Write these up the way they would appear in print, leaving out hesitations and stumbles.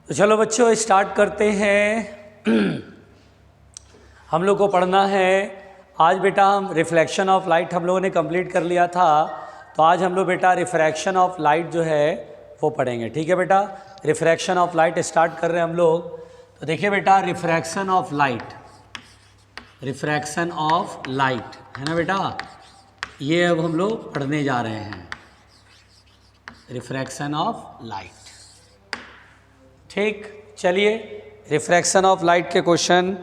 तो चलो बच्चों स्टार्ट करते हैं। हम लोग को पढ़ना है आज बेटा, हम रिफ्लेक्शन ऑफ लाइट हम लोगों ने कंप्लीट कर लिया था। तो आज हम लोग बेटा रिफ्रैक्शन ऑफ लाइट जो है वो पढ़ेंगे। ठीक है बेटा, रिफ्रैक्शन ऑफ लाइट स्टार्ट कर रहे हैं हम लोग। तो देखिए बेटा, refraction of light, refraction of light है ना बेटा, ये अब हम लोग पढ़ने जा रहे हैं, रिफ्रैक्शन ऑफ लाइट। ठीक, चलिए रिफ्रैक्शन ऑफ लाइट के क्वेश्चन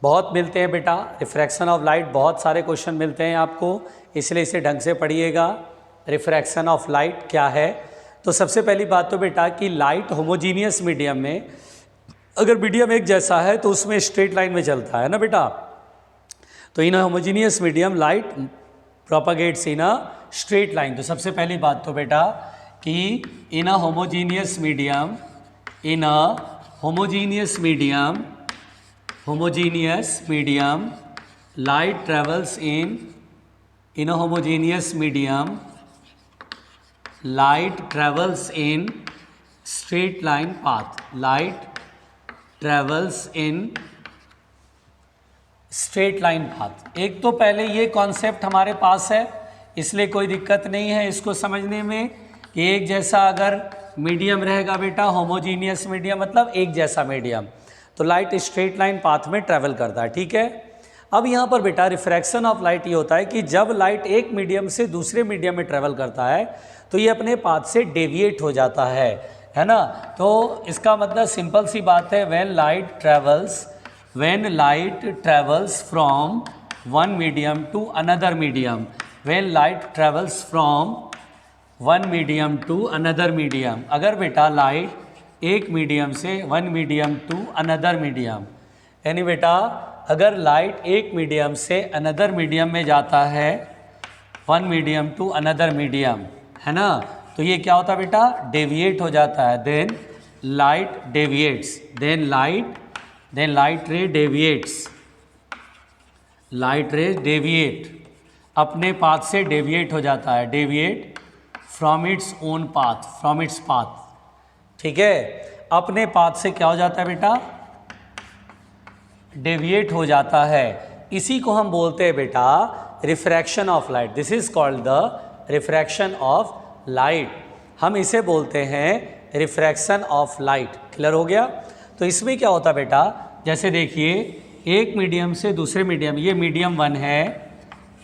बहुत मिलते हैं बेटा। रिफ्रैक्शन ऑफ लाइट बहुत सारे क्वेश्चन मिलते हैं आपको, इसलिए इसे ढंग से पढ़िएगा। रिफ्रैक्शन ऑफ लाइट क्या है? तो सबसे पहली बात तो बेटा कि लाइट होमोजीनियस मीडियम में, अगर मीडियम एक जैसा है तो उसमें स्ट्रेट लाइन में चलता है ना बेटा। तो in homogeneous medium light propagates in a straight line. तो सबसे पहली बात तो बेटा कि in a homogeneous medium, in a homogeneous medium light travels in a homogeneous medium light travels in straight line path, light travels in straight line path। एक तो पहले ये कॉन्सेप्ट हमारे पास है, इसलिए कोई दिक्कत नहीं है इसको समझने में कि एक जैसा अगर मीडियम रहेगा बेटा, होमोजीनियस मीडियम मतलब एक जैसा मीडियम, तो लाइट स्ट्रेट लाइन पाथ में ट्रैवल करता है। ठीक है, अब यहाँ पर बेटा रिफ्रैक्शन ऑफ लाइट ये होता है कि जब लाइट एक मीडियम से दूसरे मीडियम में ट्रैवल करता है तो ये अपने पाथ से डेविएट हो जाता है ना। तो इसका मतलब सिंपल सी बात है, when light travels from one medium to another medium, when light travels from one medium to another medium, अगर बेटा लाइट एक मीडियम से one medium to another medium, यानी बेटा अगर लाइट एक मीडियम से अनदर मीडियम में जाता है, one medium to another medium है ना, तो ये क्या होता है बेटा, डेविएट हो जाता है। Then light deviates, then light ray deviates, light ray deviate अपने पाथ से डेविएट हो जाता है, deviate from its own path, from its path. ठीक है, अपने पाथ से क्या हो जाता है बेटा, डेविएट हो जाता है। इसी को हम बोलते हैं बेटा refraction of light. This is called the refraction of light, हम इसे बोलते हैं रिफ्रैक्शन ऑफ लाइट। क्लियर हो गया? तो इसमें क्या होता है बेटा, जैसे देखिए एक मीडियम से दूसरे मीडियम, ये मीडियम वन है,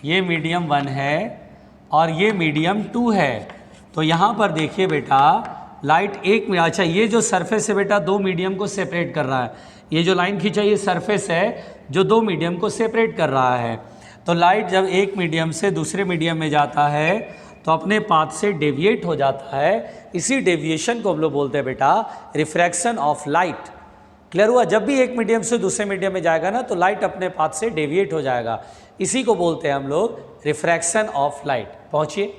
ये मीडियम वन है और ये मीडियम टू है। तो यहाँ पर देखिए बेटा लाइट एक में, अच्छा ये जो सरफेस है बेटा दो मीडियम को सेपरेट कर रहा है, ये जो लाइन खींचा ये सरफेस है जो दो मीडियम को सेपरेट कर रहा है। तो लाइट जब एक मीडियम से दूसरे मीडियम में जाता है तो अपने पाथ से डेविएट हो जाता है, इसी डेविएशन को हम लोग बोलते हैं बेटा रिफ्रैक्शन ऑफ लाइट। क्लियर हुआ? जब भी एक मीडियम से दूसरे मीडियम में जाएगा ना तो लाइट अपने पाथ से डेविएट हो जाएगा, इसी को बोलते हैं हम लोग रिफ्रैक्शन ऑफ लाइट। पहुंचिए,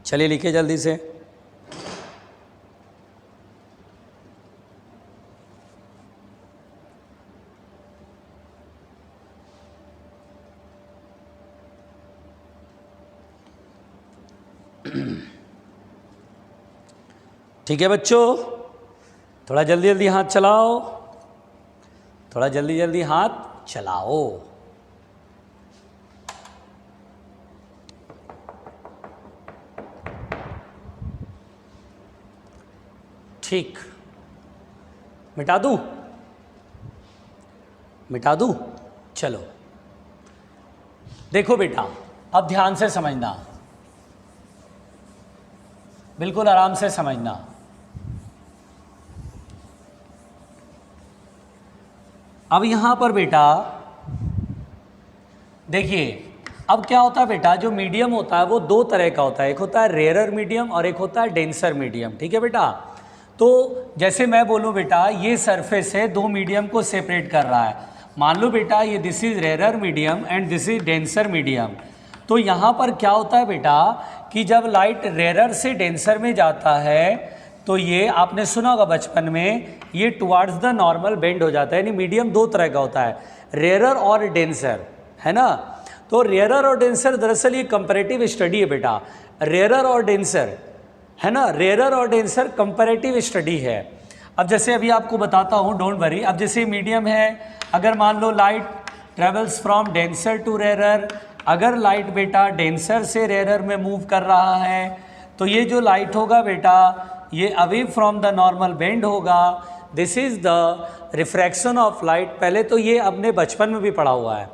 चलिए लिखिए जल्दी से। ठीक है बच्चों, थोड़ा जल्दी जल्दी हाथ चलाओ, थोड़ा जल्दी जल्दी हाथ चलाओ। ठीक, मिटा दूं? मिटा दूं? चलो देखो बेटा, अब ध्यान से समझना, बिल्कुल आराम से समझना। अब यहां पर बेटा देखिए, अब क्या होता है बेटा, जो मीडियम होता है वो दो तरह का होता है, एक होता है रेयर मीडियम और एक होता है डेंसर मीडियम। ठीक है बेटा, तो जैसे मैं बोलूँ बेटा ये सरफेस है दो मीडियम को सेपरेट कर रहा है, मान लो बेटा ये this is rare medium and this is denser medium. तो यहाँ पर क्या होता है बेटा कि जब लाइट रेयर से डेंसर में जाता है तो ये आपने सुना होगा बचपन में, ये टुवार्ड्स द नॉर्मल बेंड हो जाता है। यानी मीडियम दो तरह का होता है, रेयर और डेंसर, है ना। तो रेयरर और डेंसर दरअसल ये कंपैरेटिव स्टडी है बेटा, रेयरर और डेंसर, है ना, रेयरर और डेंसर कंपैरेटिव स्टडी है। अब जैसे अभी आपको बताता हूँ, डोंट वरी। अब जैसे मीडियम है, अगर मान लो light travels from denser to rare, अगर लाइट बेटा डेंसर से रेयर में मूव कर रहा है तो ये जो लाइट होगा बेटा ये away from the normal bend होगा। This is the refraction of light. पहले तो ये अपने बचपन में भी पढ़ा हुआ है।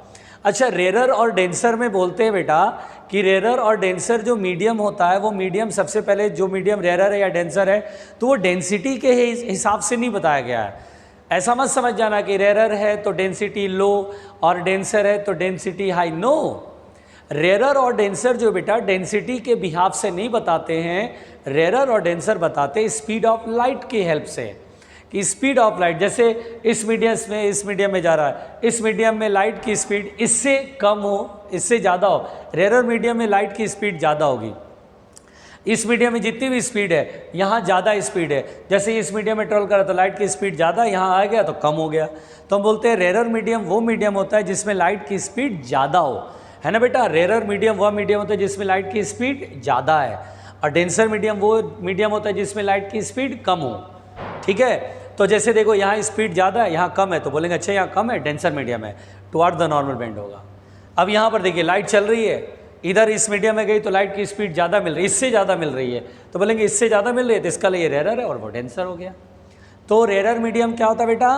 अच्छा, रेयर और डेंसर में बोलते हैं बेटा कि रेयर और डेंसर जो मीडियम होता है वो मीडियम सबसे पहले जो मीडियम रेयर है या डेंसर है तो वो डेंसिटी के हिसाब से नहीं बताया गया है। ऐसा मत समझ जाना कि रेयर है तो डेंसिटी लो और डेंसर है तो डेंसिटी हाई। नो, रेयर और डेंसर जो बेटा डेंसिटी के बिहाफ से नहीं बताते हैं। रेयर और डेंसर बताते हैं स्पीड ऑफ लाइट की हेल्प से, कि स्पीड ऑफ लाइट जैसे इस मीडियम में जा रहा है, इस मीडियम में लाइट की स्पीड इससे कम हो, इससे ज़्यादा हो। रेयर मीडियम में लाइट की स्पीड ज़्यादा होगी। इस मीडियम में जितनी भी स्पीड है यहाँ ज़्यादा स्पीड है। जैसे इस मीडियम में ट्रेवल करा तो लाइट की स्पीड ज़्यादा, यहाँ आ गया तो कम हो गया। तो हम बोलते हैं रेयर मीडियम वो मीडियम होता है जिसमें लाइट की स्पीड ज़्यादा हो, है ना बेटा। रेयर मीडियम वह मीडियम होता है जिसमें लाइट की स्पीड ज़्यादा है, और डेंसर मीडियम वो मीडियम होता है जिसमें लाइट की स्पीड कम हो। ठीक है, तो जैसे देखो यहाँ स्पीड ज़्यादा है, यहाँ कम है, तो बोलेंगे अच्छा यहाँ कम है, डेंसर मीडियम है, टुवर्ड द नॉर्मल बेंड होगा। अब यहाँ पर देखिए लाइट चल रही है, इधर इस मीडियम में गई तो लाइट की स्पीड ज़्यादा मिल रही है, इससे ज़्यादा मिल रही है, तो बोलेंगे इससे ज़्यादा मिल रही है तो इसका लिए रेयर है और वो डेंसर हो गया। तो रेयर मीडियम क्या होता है बेटा,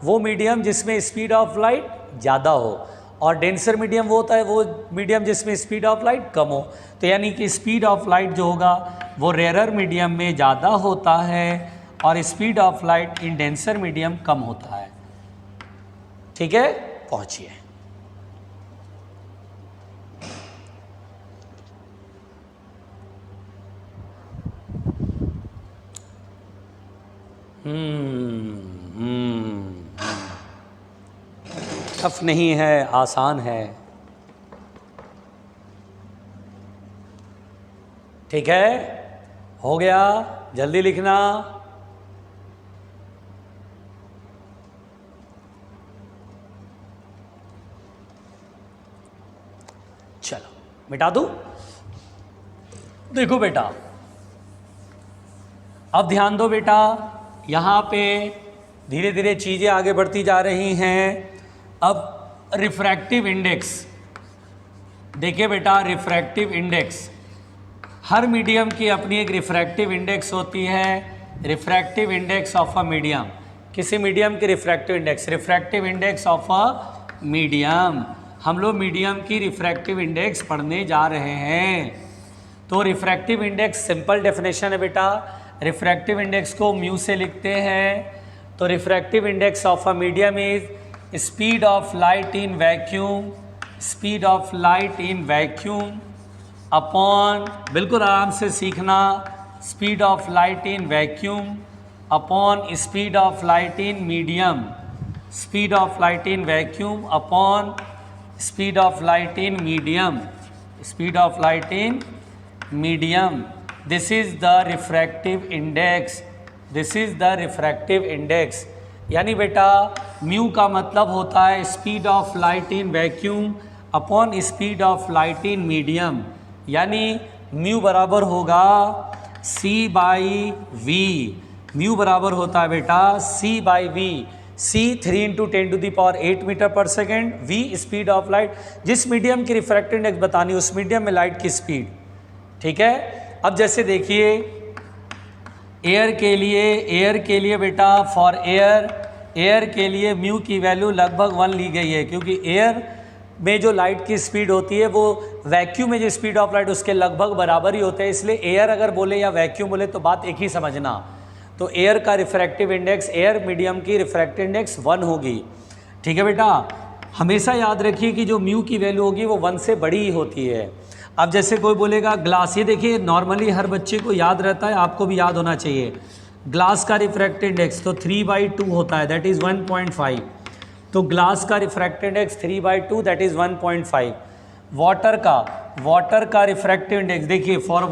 वो मीडियम जिसमें स्पीड ऑफ लाइट ज़्यादा हो, और डेंसर मीडियम वो होता है वो मीडियम जिसमें स्पीड ऑफ लाइट कम हो। तो यानी कि स्पीड ऑफ लाइट जो होगा वो रेयर मीडियम में ज़्यादा होता है और speed of light in denser medium कम होता है। ठीक है, पहुंचिए। टफ नहीं है, आसान है। ठीक है, हो गया, जल्दी लिखना। चलो मिटा दूं। देखो बेटा, अब ध्यान दो बेटा, यहाँ पे धीरे धीरे चीज़ें आगे बढ़ती जा रही हैं। अब रिफ्रैक्टिव इंडेक्स देखिए बेटा, रिफ्रैक्टिव इंडेक्स, हर मीडियम की अपनी एक रिफ्रैक्टिव इंडेक्स होती है। Refractive index of a medium, किसी मीडियम की refractive index, refractive index of a medium. हम लोग मीडियम की रिफ्रैक्टिव इंडेक्स पढ़ने जा रहे हैं। तो रिफ्रैक्टिव इंडेक्स सिंपल डेफिनेशन है बेटा, रिफ्रैक्टिव इंडेक्स को म्यू से लिखते हैं। तो refractive index of a medium is speed of light in vacuum, speed of light in vacuum upon, बिल्कुल आराम से सीखना, speed of light in vacuum upon speed of light in medium, speed of light in vacuum upon speed of light in medium, speed of light in medium. This is the refractive index, this is the refractive index. यानी बेटा mu का मतलब होता है speed of light in vacuum upon speed of light in medium. यानी mu बराबर होगा C by we. Mu बराबर होता है बेटा C by V. C 3 × 10⁸ metre per second, V speed of light, जिस मीडियम की रिफ्रैक्टिव इंडेक्स बतानी उस मीडियम में लाइट की स्पीड। ठीक है, अब जैसे देखिए एयर के लिए बेटा, फॉर एयर के लिए म्यू की वैल्यू लगभग 1 ली गई है, क्योंकि एयर में जो लाइट की स्पीड होती है वो वैक्यूम में जो स्पीड ऑफ लाइट उसके लगभग बराबर ही होते हैं। इसलिए एयर अगर बोले या वैक्यूम बोले तो बात एक ही समझना। तो एयर का रिफ्रैक्टिव इंडेक्स, एयर मीडियम की रिफ्रैक्टिव इंडेक्स 1 होगी। ठीक है बेटा, हमेशा याद रखिए कि जो म्यू की वैल्यू होगी वो 1 से बड़ी ही होती है। अब जैसे कोई बोलेगा ग्लास, ये देखिए नॉर्मली हर बच्चे को याद रहता है, आपको भी याद होना चाहिए। ग्लास का रिफ्रैक्टिव इंडेक्स तो 3/2 होता है, दैट इज़ 1.5। तो ग्लास का refractive index 3/2 that is 1.5। Water का रिफ्रैक्टिव इंडेक्स देखिए, फॉर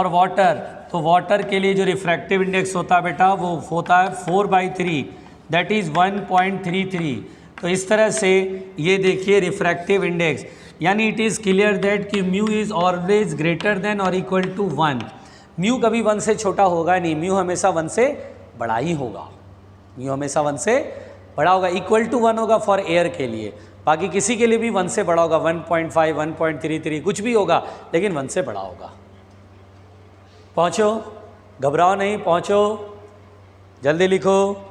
वाटर तो वाटर के लिए जो रिफ्रैक्टिव इंडेक्स होता है बेटा वो होता है 4/3 दैट इज़ 1.33। तो इस तरह से ये देखिए रिफ्रैक्टिव इंडेक्स, यानी इट इज़ क्लियर दैट कि mu is always greater than और इक्वल टू 1। म्यू कभी 1 से छोटा होगा नहीं, म्यू हमेशा 1 से बड़ा ही होगा, म्यू हमेशा 1 से बड़ा होगा। इक्वल टू 1 होगा फॉर एयर के लिए, बाकी किसी के लिए भी 1 से बड़ा होगा, 1.5, 1.33 कुछ भी होगा, लेकिन 1 से बड़ा होगा। पहुँचो, घबराओ नहीं, पहुँचो, जल्दी लिखो।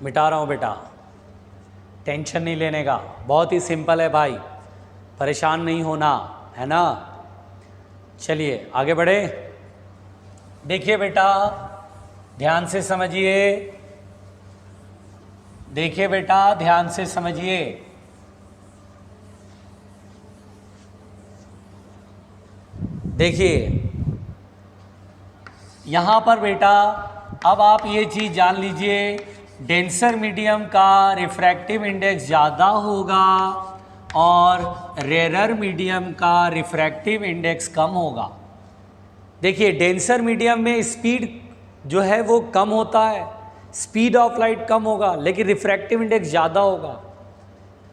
मिटा रहा हूँ बेटा, टेंशन नहीं लेने का, बहुत ही सिंपल है भाई, परेशान नहीं होना है ना। चलिए आगे बढ़े। देखिए बेटा, ध्यान से समझिए, देखिए बेटा ध्यान से समझिए। देखिए यहाँ पर बेटा, अब आप ये चीज़ जान लीजिए, डेंसर मीडियम का रिफ्रैक्टिव इंडेक्स ज़्यादा होगा और रेरर मीडियम का रिफ्रैक्टिव इंडेक्स कम होगा। देखिए डेंसर मीडियम में स्पीड जो है वो कम होता है, स्पीड ऑफ लाइट कम होगा, लेकिन रिफ्रैक्टिव इंडेक्स ज़्यादा होगा,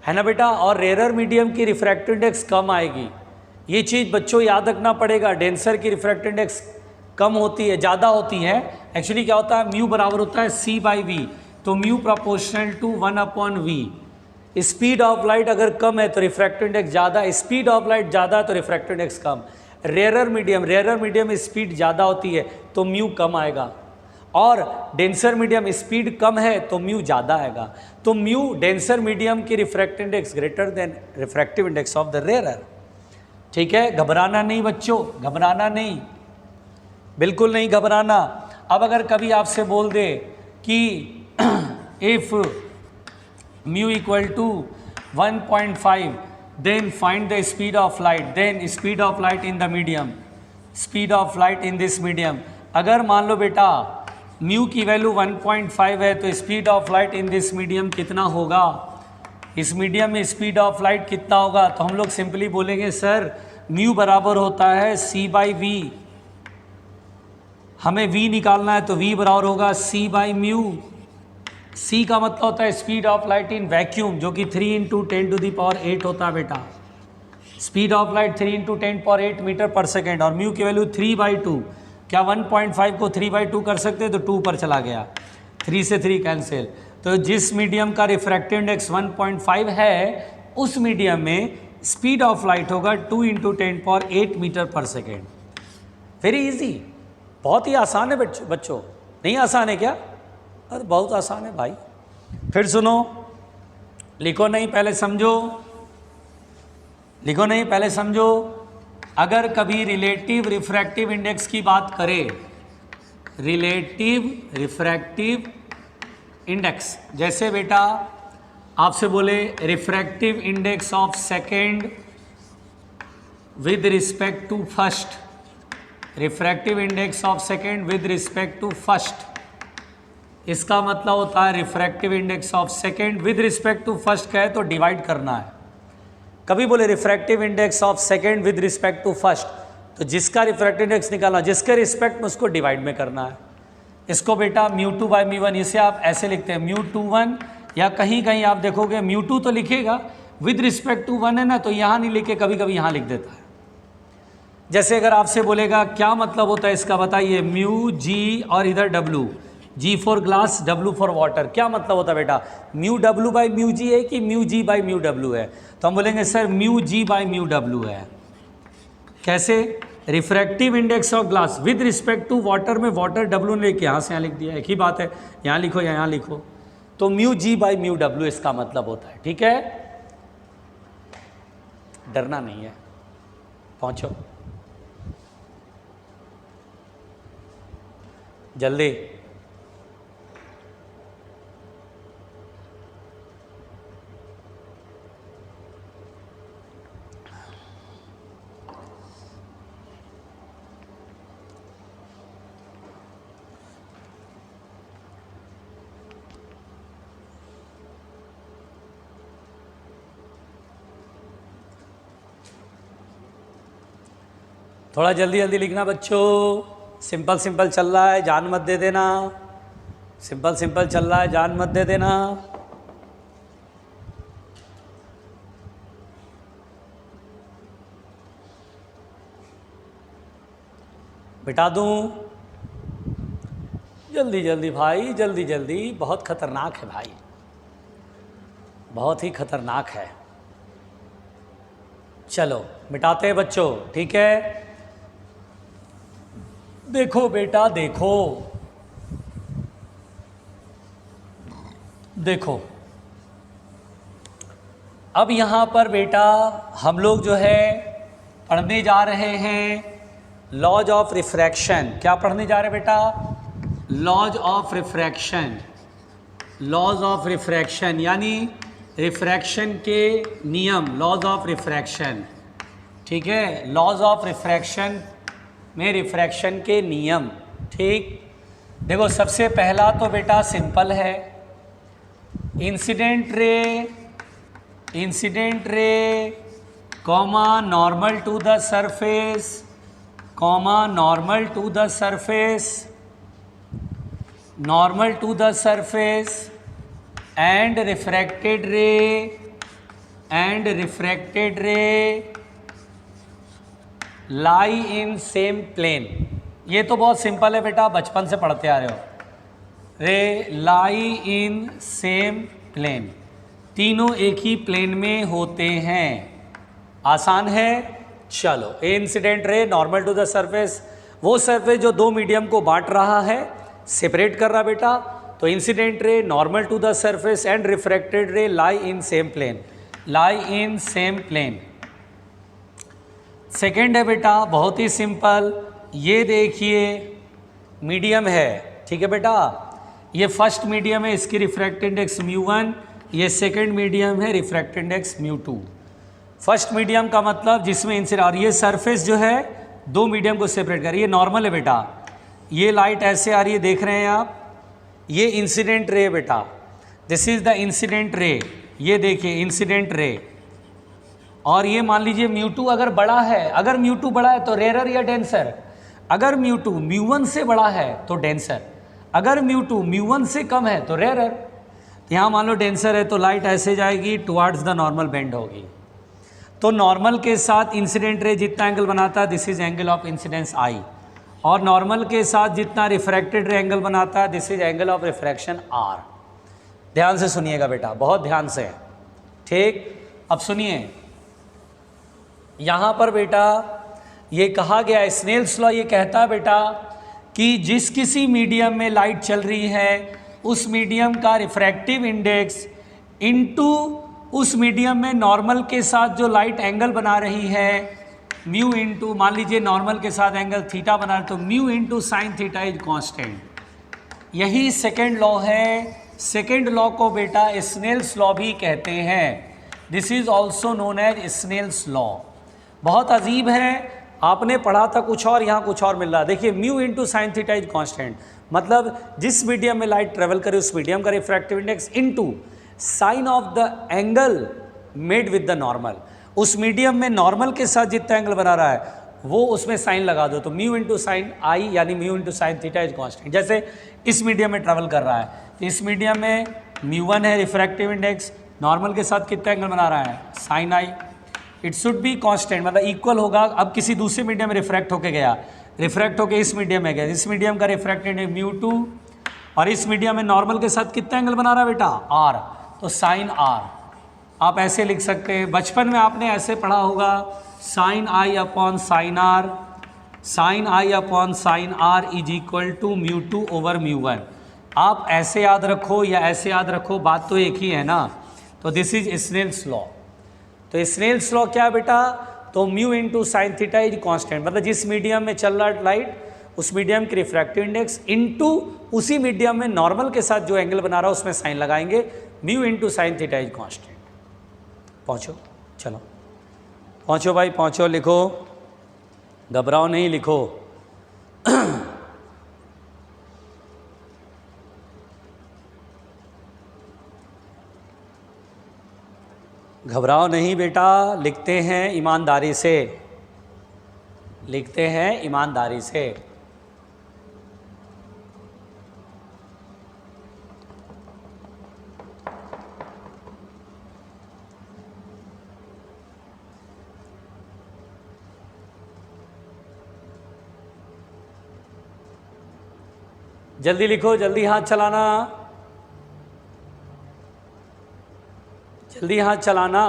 है ना बेटा। और रेरर मीडियम की रिफ्रैक्टिव इंडेक्स कम आएगी। ये चीज़ बच्चों याद रखना पड़ेगा, डेंसर की रिफ्रैक्टिव इंडेक्स कम होती है, ज़्यादा होती है। एक्चुअली क्या होता है, म्यू बराबर होता है C/V, तो mu proportional to 1/V। Speed of light अगर कम है तो रिफ्रैक्टिव इंडेक्स ज़्यादा, स्पीड ऑफ लाइट ज़्यादा है तो रिफ्रैक्टिव इंडेक्स कम। रेरर मीडियम में स्पीड ज़्यादा होती है तो म्यू कम आएगा, और डेंसर मीडियम स्पीड कम है तो म्यू ज़्यादा आएगा। तो म्यू डेंसर मीडियम की refractive index greater than refractive index of the rarer. ठीक है, घबराना नहीं बच्चों, घबराना नहीं, बिल्कुल नहीं घबराना। अब अगर कभी आपसे बोल दे कि if mu equal to 1.5 then find the speed of light, then speed of light in the medium, speed of light in this medium. अगर मान लो बेटा म्यू की वैल्यू 1.5 है तो speed of light in this medium कितना होगा, इस मीडियम में स्पीड ऑफ लाइट कितना होगा, तो हम लोग सिंपली बोलेंगे सर म्यू बराबर होता है C/V। हमें V निकालना है तो V बराबर होगा C/μ। C का मतलब होता है speed of light in vacuum, जो कि 3 × 10⁸ होता है बेटा। Speed of light 3 × 10⁸ metre per second, और म्यू की वैल्यू 3/2। क्या 1.5 को 3/2 कर सकते हैं, तो 2 पर चला गया, 3 से 3 कैंसिल। तो जिस मीडियम का रिफ्रैक्टिव इंडेक्स 1.5 है उस मीडियम में स्पीड ऑफ लाइट होगा 2 × 10⁸ metre per second. Very easy, बहुत ही आसान है बच्चों, नहीं आसान है क्या? अरे बहुत आसान है भाई। फिर सुनो, लिखो नहीं पहले समझो, लिखो नहीं पहले समझो। अगर कभी रिलेटिव रिफ्रैक्टिव इंडेक्स की बात करें, रिलेटिव रिफ्रैक्टिव इंडेक्स, जैसे बेटा आपसे बोले refractive index of second with respect to first, refractive index of second with respect to first, इसका मतलब होता है refractive index of second with respect to first का है तो डिवाइड करना है। कभी बोले refractive index of second with respect to first, तो जिसका रिफ्रैक्टिव इंडेक्स निकालना, जिसके रिस्पेक्ट में उसको डिवाइड में करना है। इसको बेटा μ2/μ1, इसे आप ऐसे लिखते हैं μ21, या कहीं कहीं आप देखोगे μ2 तो लिखेगा, विद रिस्पेक्ट टू 1 है ना, तो यहाँ नहीं लिखे, कभी कभी यहाँ लिख देता है। जैसे अगर आपसे बोलेगा क्या मतलब होता है इसका बताइए, μg और इधर w, G for glass, W for water, क्या मतलब होता है बेटा, μw/μg है कि μg/μw है, तो हम बोलेंगे सर μg/μw है। कैसे, refractive index of glass with respect to water में वाटर W ने लेके यहाँ से यहाँ लिख दिया, एक ही बात है, यहाँ लिखो या यहाँ लिखो, तो μg/μw इसका मतलब होता है। ठीक है, डरना नहीं है, पहुँचो जल्दी। थोड़ा जल्दी जल्दी लिखना बच्चों, सिंपल सिंपल चल रहा है, जान मत दे देना, सिंपल सिंपल चल रहा है, जान मत दे देना। बिठा दूं? जल्दी जल्दी भाई, जल्दी जल्दी, बहुत खतरनाक है भाई, बहुत ही खतरनाक है। चलो मिटाते हैं बच्चों, ठीक है। देखो बेटा देखो, देखो अब यहाँ पर बेटा हम लोग जो है पढ़ने जा रहे हैं लॉज ऑफ रिफ्रैक्शन। क्या पढ़ने जा रहे हैं बेटा? Laws of refraction. Laws of refraction यानी रिफ्रैक्शन के नियम, लॉज ऑफ रिफ्रैक्शन, ठीक है। लॉज ऑफ रिफ्रैक्शन में रिफ्रैक्शन के नियम, ठीक। देखो सबसे पहला तो बेटा सिंपल है, incident ray comma normal to the surface, comma normal to the surface, normal to the surface and refracted ray lie in same plane. ये तो बहुत सिंपल है बेटा, बचपन से पढ़ते आ रहे हो। रे लाई इन सेम प्लेन, तीनों एक ही प्लेन में होते हैं। आसान है। चलो, a incident ray normal to the surface, वो सरफेस जो दो मीडियम को बांट रहा है, सेपरेट कर रहा बेटा, तो incident ray normal to the surface and refracted ray lie in same plane, lie in same plane. Second है बेटा बहुत ही सिंपल, ये देखिए मीडियम है, ठीक है बेटा, ये फर्स्ट मीडियम है, इसकी रिफ्रैक्टिव इंडेक्स μ1, ये सेकेंड मीडियम है, रिफ्रैक्टिव इंडेक्स μ2। फर्स्ट मीडियम का मतलब जिसमें इंसिडेंट, और ये सरफेस जो है दो मीडियम को सेपरेट कर, ये नॉर्मल है बेटा, ये लाइट ऐसे आ रही है, देख रहे हैं आप, ये इंसिडेंट रे बेटा, this is the incident ray, ये देखिए इंसिडेंट रे। और ये मान लीजिए μ2 अगर बड़ा है, अगर μ2 बड़ा है तो रेयर या डेंसर, अगर μ2 μ1 से बड़ा है तो डेंसर, अगर μ2 μ1 से कम है तो रेयर। तो यहाँ मान लो डेंसर है तो लाइट ऐसे जाएगी, टुवार्ड्स द नॉर्मल बेंड होगी। तो नॉर्मल के साथ इंसिडेंट रे जितना एंगल बनाता है, this is angle of incidence i, और नॉर्मल के साथ जितना रिफ्रैक्टेड रे एंगल बनाता है, this is angle of refraction r. ध्यान से सुनिएगा बेटा, बहुत ध्यान से, ठीक। अब सुनिए, यहाँ पर बेटा ये कहा गया है, स्नेल्स लॉ ये कहता है बेटा कि जिस किसी मीडियम में लाइट चल रही है, उस मीडियम का रिफ्रैक्टिव इंडेक्स इनटू उस मीडियम में नॉर्मल के साथ जो लाइट एंगल बना रही है, म्यू इंटू, मान लीजिए नॉर्मल के साथ एंगल थीटा बना रहे तो mu into sine theta is constant. यही सेकेंड लॉ है। सेकेंड लॉ को बेटा स्नेल्स लॉ भी कहते हैं, this is also known as Snell's law. बहुत अजीब है, आपने पढ़ा था कुछ और, यहाँ कुछ और मिल रहा है। देखिए mu into sine theta is constant, मतलब जिस मीडियम में लाइट ट्रेवल करे उस मीडियम का refractive index into sine of the angle made with the normal, उस मीडियम में नॉर्मल के साथ जितना एंगल बना रहा है वो उसमें साइन लगा दो, तो म्यू इंटू साइन आई यानी mu into sine theta is constant. जैसे इस मीडियम में ट्रेवल कर रहा है, तो इस मीडियम में μ1 है रिफ्रैक्टिव इंडेक्स, नॉर्मल के साथ कितना एंगल बना रहा है, sine i, it should be constant, मतलब इक्वल होगा। अब किसी दूसरे मीडियम में रिफ्रैक्ट होके गया, रिफ्रैक्ट होके इस मीडियम में गया, इस मीडियम का रिफ्रैक्टेड इंडेक्स μ2, और इस मीडियम में नॉर्मल के साथ कितना एंगल बना रहा है बेटा, आर, तो साइन आर। आप ऐसे लिख सकते हैं, बचपन में आपने ऐसे पढ़ा होगा, sine i upon sine r, sine i upon sine r is equal to μ2 over μ1। आप ऐसे याद रखो या ऐसे याद रखो, बात तो एक ही है ना। तो दिस इज स्नेल्स लॉ। तो स्नेल्स लॉ क्या है बेटा, तो mu into sine theta is constant, मतलब जिस मीडियम में चल रहा लाइट उस मीडियम की रिफ्रैक्टिव इंडेक्स इनटू उसी मीडियम में नॉर्मल के साथ जो एंगल बना रहा है उसमें साइन लगाएंगे, mu into sine theta is constant. पहुँचो, चलो पहुँचो भाई, पहुँचो, लिखो, घबराओ नहीं, लिखो। घबराओ नहीं बेटा, लिखते हैं ईमानदारी से, लिखते हैं ईमानदारी से। जल्दी लिखो, जल्दी हाथ चलाना, जल्दी हाथ चलाना।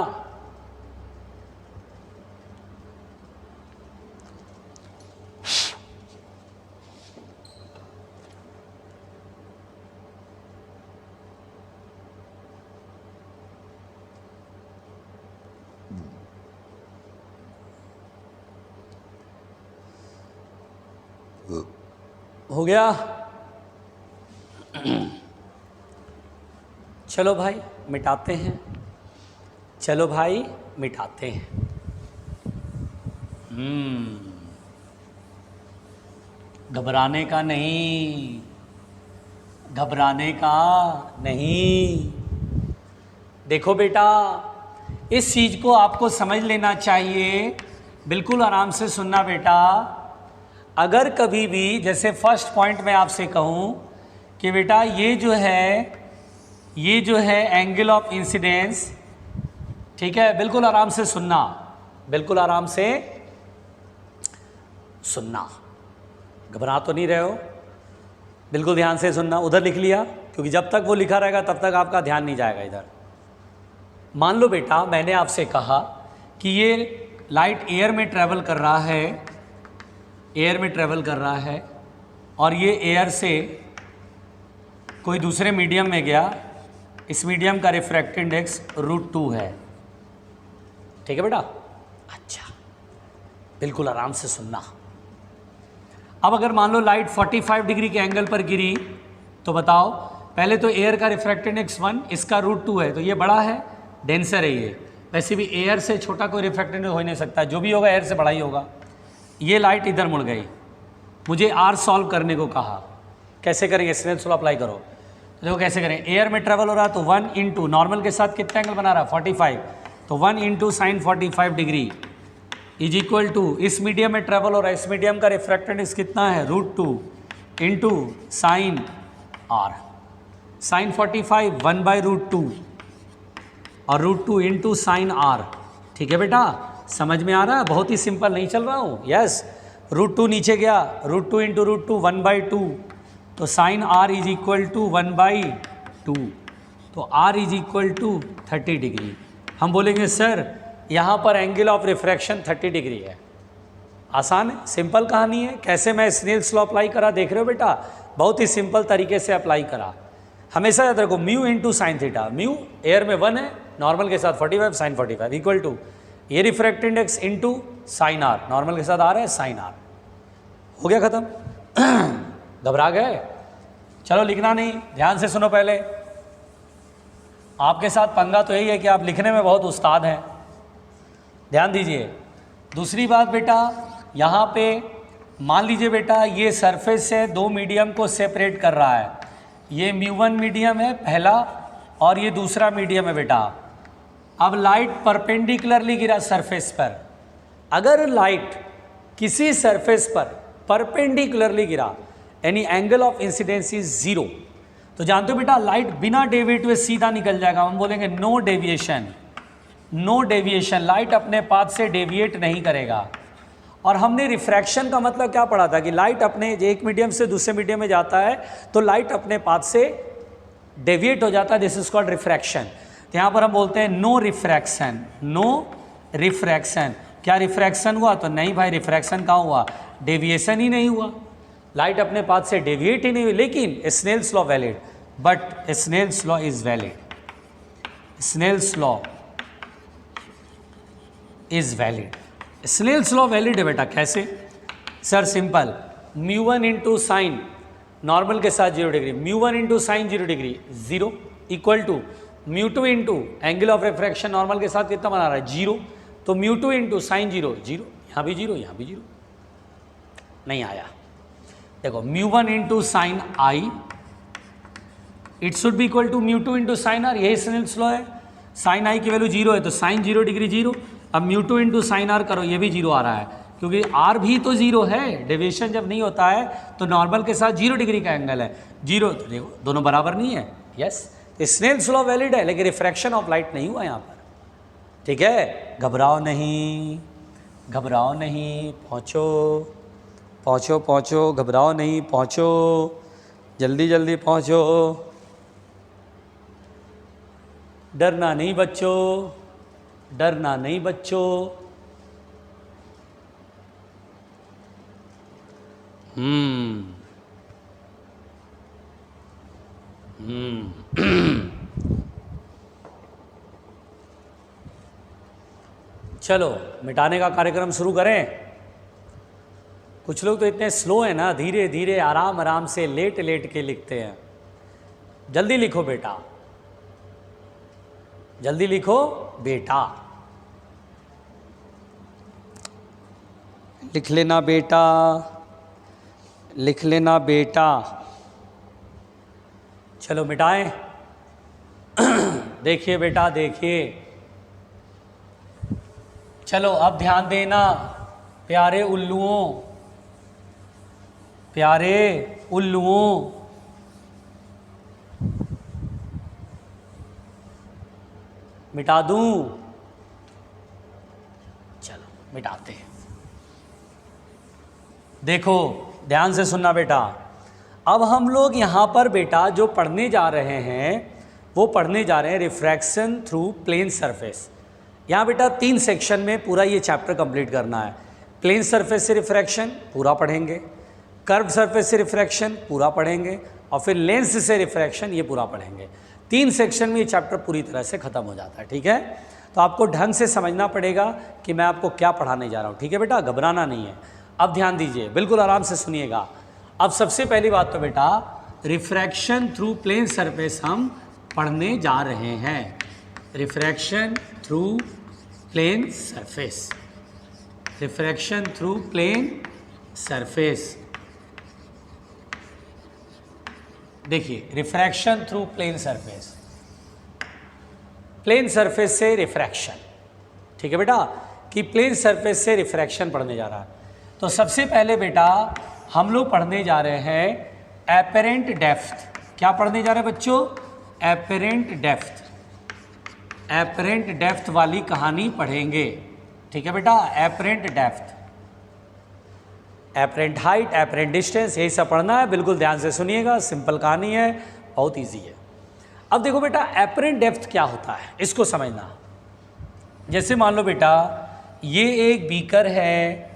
हो गया? चलो भाई मिटाते हैं, चलो भाई मिटाते हैं। घबराने का नहीं, घबराने का नहीं। देखो बेटा, इस चीज़ को आपको समझ लेना चाहिए, बिल्कुल आराम से सुनना बेटा। अगर कभी भी जैसे फर्स्ट पॉइंट में आपसे कहूँ कि बेटा ये जो है एंगल ऑफ इंसिडेंस, ठीक है, बिल्कुल आराम से सुनना, बिल्कुल आराम से सुनना। घबरा तो नहीं रहे हो? बिल्कुल ध्यान से सुनना। उधर लिख लिया, क्योंकि जब तक वो लिखा रहेगा तब तक आपका ध्यान नहीं जाएगा इधर। मान लो बेटा मैंने आपसे कहा कि ये लाइट एयर में ट्रैवल कर रहा है, एयर में ट्रैवल कर रहा है, और ये एयर से कोई दूसरे मीडियम में गया। इस मीडियम का रिफ्रैक्टिव इंडेक्स √2 है। ठीक है बेटा? अच्छा, बिल्कुल आराम से सुनना। अब अगर मान लो लाइट 45 डिग्री के एंगल पर गिरी, तो बताओ, पहले तो एयर का रिफ्रैक्टिव इंडेक्स 1, इसका √2 है, तो ये बड़ा है, डेंसर है ये। वैसे भी एयर से छोटा कोई रिफ्रैक्टिव इंडेक्स हो ही नहीं सकता, जो भी होगा एयर से बड़ा ही होगा। ये लाइट इधर मुड़ गई, मुझे R सॉल्व करने को कहा। कैसे करेंगे? स्नेल्स लॉ अप्लाई करो। तो देखो कैसे करें। एयर में ट्रेवल हो रहा है तो 1 इंटू नॉर्मल के साथ कितना एंगल बना रहा है? 45, तो 1 into sine 45 degree is equal to, इस मीडियम में ट्रेवल हो रहा है, इस मीडियम का रिफ्रैक्टिव इंडेक्स कितना है? √2 इंटू साइन R, साइन 45 1/√2 और √2 इंटू साइन R। ठीक है बेटा, समझ में आ रहा है? बहुत ही सिंपल, नहीं चल रहा हूँ? यस। √2 नीचे गया, √2 इंटू √2 1/2, तो sine R is equal to 1/2, तो R is equal to 30 degree. हम बोलेंगे सर यहाँ पर एंगल ऑफ रिफ्रैक्शन 30 डिग्री है। आसान है, सिंपल कहानी है। कैसे मैं स्नेल्स लॉ अप्लाई करा, देख रहे हो बेटा? बहुत ही सिंपल तरीके से अप्लाई करा। हमेशा याद रखो, mu into sine theta. Mu air में 1 है, नॉर्मल के साथ 45 साइन 45 इक्वल टू ये refractive index into sine R, normal के साथ आ रहा है साइन R। हो गया खत्म? घबरा गए? चलो लिखना नहीं, ध्यान से सुनो। पहले आपके साथ पंगा तो यही है कि आप लिखने में बहुत उस्ताद हैं, ध्यान दीजिए। दूसरी बात बेटा, यहाँ पे मान लीजिए बेटा ये सरफेस से दो मीडियम को सेपरेट कर रहा है। ये μ1 मीडियम है पहला, और ये दूसरा मीडियम है बेटा। अब लाइट परपेंडिकुलरली गिरा सरफेस पर। अगर लाइट किसी सरफेस पर परपेंडिकुलरली गिरा, यानी एंगल ऑफ इंसिडेंस इज 0, तो जानते हो बेटा लाइट बिना डेविएट हुए सीधा निकल जाएगा। हम बोलेंगे no deviation, no deviation, light अपने पाथ से डेविएट नहीं करेगा। और हमने रिफ्रैक्शन का मतलब क्या पढ़ा था कि लाइट अपने एक मीडियम से दूसरे मीडियम में जाता है तो लाइट अपने पाथ से डेविएट हो जाता है, दिस इज कॉल्ड रिफ्रैक्शन। तो यहाँ पर हम बोलते हैं नो रिफ्रैक्शन, नो रिफ्रैक्शन। क्या रिफ्रैक्शन हुआ? तो नहीं भाई, रिफ्रैक्शन कहाँ हुआ? डेविएशन ही नहीं हुआ, लाइट अपने पाथ से डेविएट ही नहीं हुई। लेकिन Snell's law valid, but Snell's law is valid, Snell's law is valid. Snell's law valid है बेटा। कैसे sir? Simple, μ1 into sine normal के साथ 0 degree, μ1 into sine 0 degree 0 equal to μ2 into angle of refraction normal के साथ कितना बना रहा है? 0, तो μ2 इंटू साइन 0 0, यहाँ भी 0, यहाँ भी 0, नहीं आया। देखो μ1 into sine I, it should be equal to μ2 into sine R, यही स्नेल्स लॉ है। साइन I की वैल्यू 0 है तो साइन 0 डिग्री 0। अब μ2 इंटू साइन R करो, ये भी 0 आ रहा है क्योंकि आर भी तो जीरो है, डेविएशन जब नहीं होता है तो नॉर्मल के साथ 0 डिग्री का एंगल है, 0 तो देखो दोनों बराबर नहीं है। यस, स्नेल्स लॉ वैलिड है, लेकिन रिफ्रैक्शन ऑफ लाइट नहीं हुआ यहाँ पर। ठीक है, घबराओ नहीं, घबराओ नहीं, पहुँचो पहुँचो पहुँचो, घबराओ नहीं, पहुँचो, जल्दी जल्दी पहुँचो, डरना नहीं बच्चों, डरना नहीं बच्चों। चलो मिटाने का कार्यक्रम शुरू करें। कुछ लोग तो इतने स्लो हैं ना, धीरे धीरे आराम आराम से लेट लेट के लिखते हैं। जल्दी लिखो बेटा, जल्दी लिखो बेटा, लिख लेना बेटा, लिख लेना बेटा। चलो मिटाएं। देखिए बेटा देखिए, चलो अब ध्यान देना प्यारे उल्लुओं, प्यारे उल्लुओं। मिटा दूं? चलो मिटाते हैं। देखो ध्यान से सुनना बेटा, अब हम लोग यहाँ पर बेटा जो पढ़ने जा रहे हैं वो पढ़ने जा रहे हैं रिफ्रैक्शन थ्रू प्लेन सरफेस। यहाँ बेटा 3 सेक्शन में पूरा ये चैप्टर कंप्लीट करना है। प्लेन सरफेस से रिफ्रैक्शन पूरा पढ़ेंगे, कर्व सरफेस से रिफ्रैक्शन पूरा पढ़ेंगे, और फिर लेंस से रिफ्रैक्शन ये पूरा पढ़ेंगे। 3 सेक्शन में ये चैप्टर पूरी तरह से ख़त्म हो जाता है। ठीक है, तो आपको ढंग से समझना पड़ेगा कि मैं आपको क्या पढ़ाने जा रहा हूँ। ठीक है बेटा, घबराना नहीं है। अब ध्यान दीजिए, बिल्कुल आराम से सुनिएगा। अब सबसे पहली बात तो बेटा रिफ्रैक्शन थ्रू प्लेन सरफेस हम पढ़ने जा रहे हैं। Refraction through plane surface, refraction through plane surface. देखिए refraction through plane surface, plane surface से रिफ्रैक्शन। ठीक है बेटा, कि प्लेन सरफेस से रिफ्रैक्शन पढ़ने जा रहा है। तो सबसे पहले बेटा हम लोग पढ़ने जा रहे हैं एपरेंट डेप्थ। क्या पढ़ने जा रहे हैं बच्चों? एपरेंट डेप्थ, एपरेंट डेप्थ वाली कहानी पढ़ेंगे। ठीक है बेटा, apparent depth, apparent height, apparent distance, यही सब पढ़ना है। बिल्कुल ध्यान से सुनिएगा, सिंपल कहानी है, बहुत इजी है। अब देखो बेटा एपरेंट डेप्थ क्या होता है इसको समझना। जैसे मान लो बेटा ये एक बीकर है,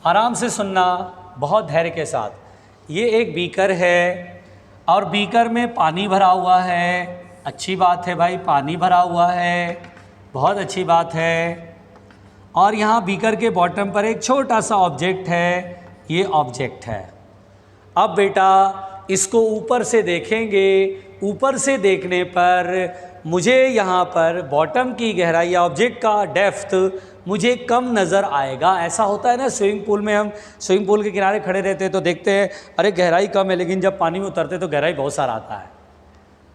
आराम से सुनना बहुत धैर्य के साथ। ये एक बीकर है और बीकर में पानी भरा हुआ है। अच्छी बात है भाई, पानी भरा हुआ है, बहुत अच्छी बात है। और यहाँ बीकर के बॉटम पर एक छोटा सा ऑब्जेक्ट है, ये ऑब्जेक्ट है। अब बेटा इसको ऊपर से देखेंगे, ऊपर से देखने पर मुझे यहाँ पर बॉटम की गहराई, ऑब्जेक्ट का डेप्थ मुझे कम नज़र आएगा। ऐसा होता है ना स्विमिंग पूल में, हम स्विमिंग पूल के किनारे खड़े रहते हैं तो देखते हैं अरे गहराई कम है, लेकिन जब पानी में उतरते तो गहराई बहुत सारा आता है।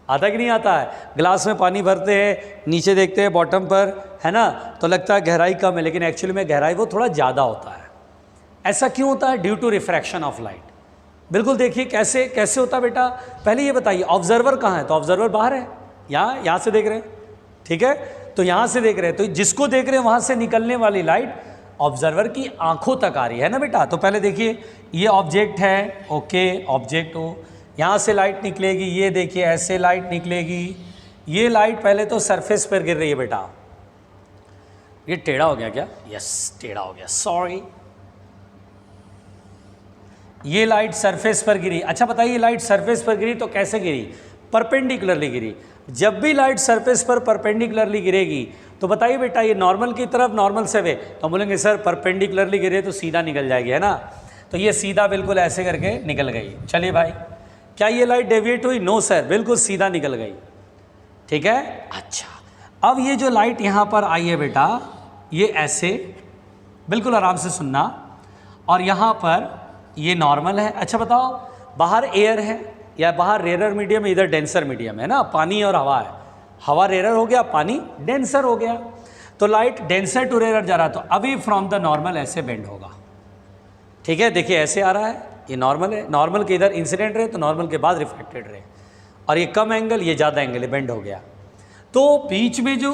आता कि नहीं आता है? ग्लास में पानी भरते हैं, नीचे देखते हैं बॉटम पर, है ना, तो लगता है गहराई कम है, लेकिन एक्चुअली में गहराई वो थोड़ा ज़्यादा होता है। ऐसा क्यों होता है? Due to refraction of light. बिल्कुल देखिए कैसे कैसे होता है बेटा। पहले ये बताइए ऑब्जर्वर कहाँ है? तो ऑब्जर्वर बाहर है, यहाँ से देख रहे हैं। ठीक है, तो यहाँ से देख रहे हैं, तो जिसको देख रहे हैं वहाँ से निकलने वाली लाइट ऑब्जर्वर की आंखों तक आ रही है ना बेटा। तो पहले देखिए ये ऑब्जेक्ट है, ओके ऑब्जेक्ट हो, यहाँ से लाइट निकलेगी, ये देखिए ऐसे लाइट निकलेगी। ये लाइट पहले तो सरफेस पर गिर रही है बेटा। ये टेढ़ा हो गया क्या? यस टेढ़ा हो गया, सॉरी। ये लाइट सरफेस पर गिरी। अच्छा बताइए लाइट सरफेस पर गिरी तो कैसे गिरी? परपेंडिकुलरली गिरी। जब भी लाइट सरफेस पर परपेंडिकुलरली गिरेगी तो बताइए बेटा ये नॉर्मल की तरफ, नॉर्मल से वे, तो बोलेंगे सर परपेंडिकुलरली गिरे तो सीधा निकल जाएगी, है ना। तो ये सीधा बिल्कुल ऐसे करके निकल गई। चलिए भाई, क्या ये लाइट डेविएट हुई? नो सर, बिल्कुल सीधा निकल गई। ठीक है, अच्छा अब ये जो लाइट यहाँ पर आई है बेटा, ये ऐसे, बिल्कुल आराम से सुनना, और यहाँ पर ये नॉर्मल है। अच्छा बताओ बाहर एयर है या बाहर रेयर मीडियम, इधर डेंसर मीडियम है ना, पानी और हवा है। हवा रेयर हो गया, पानी डेंसर हो गया, तो लाइट डेंसर टू रेयर जा रहा है, तो अभी फ्रॉम द नॉर्मल ऐसे बेंड होगा। ठीक है, देखिए ऐसे आ रहा है, ये नॉर्मल है, नॉर्मल के इधर इंसिडेंट रे तो नॉर्मल के बाद रिफ्लेक्टेड रे, और ये कम एंगल, ये ज़्यादा एंगल है, बेंड हो गया। तो बीच में जो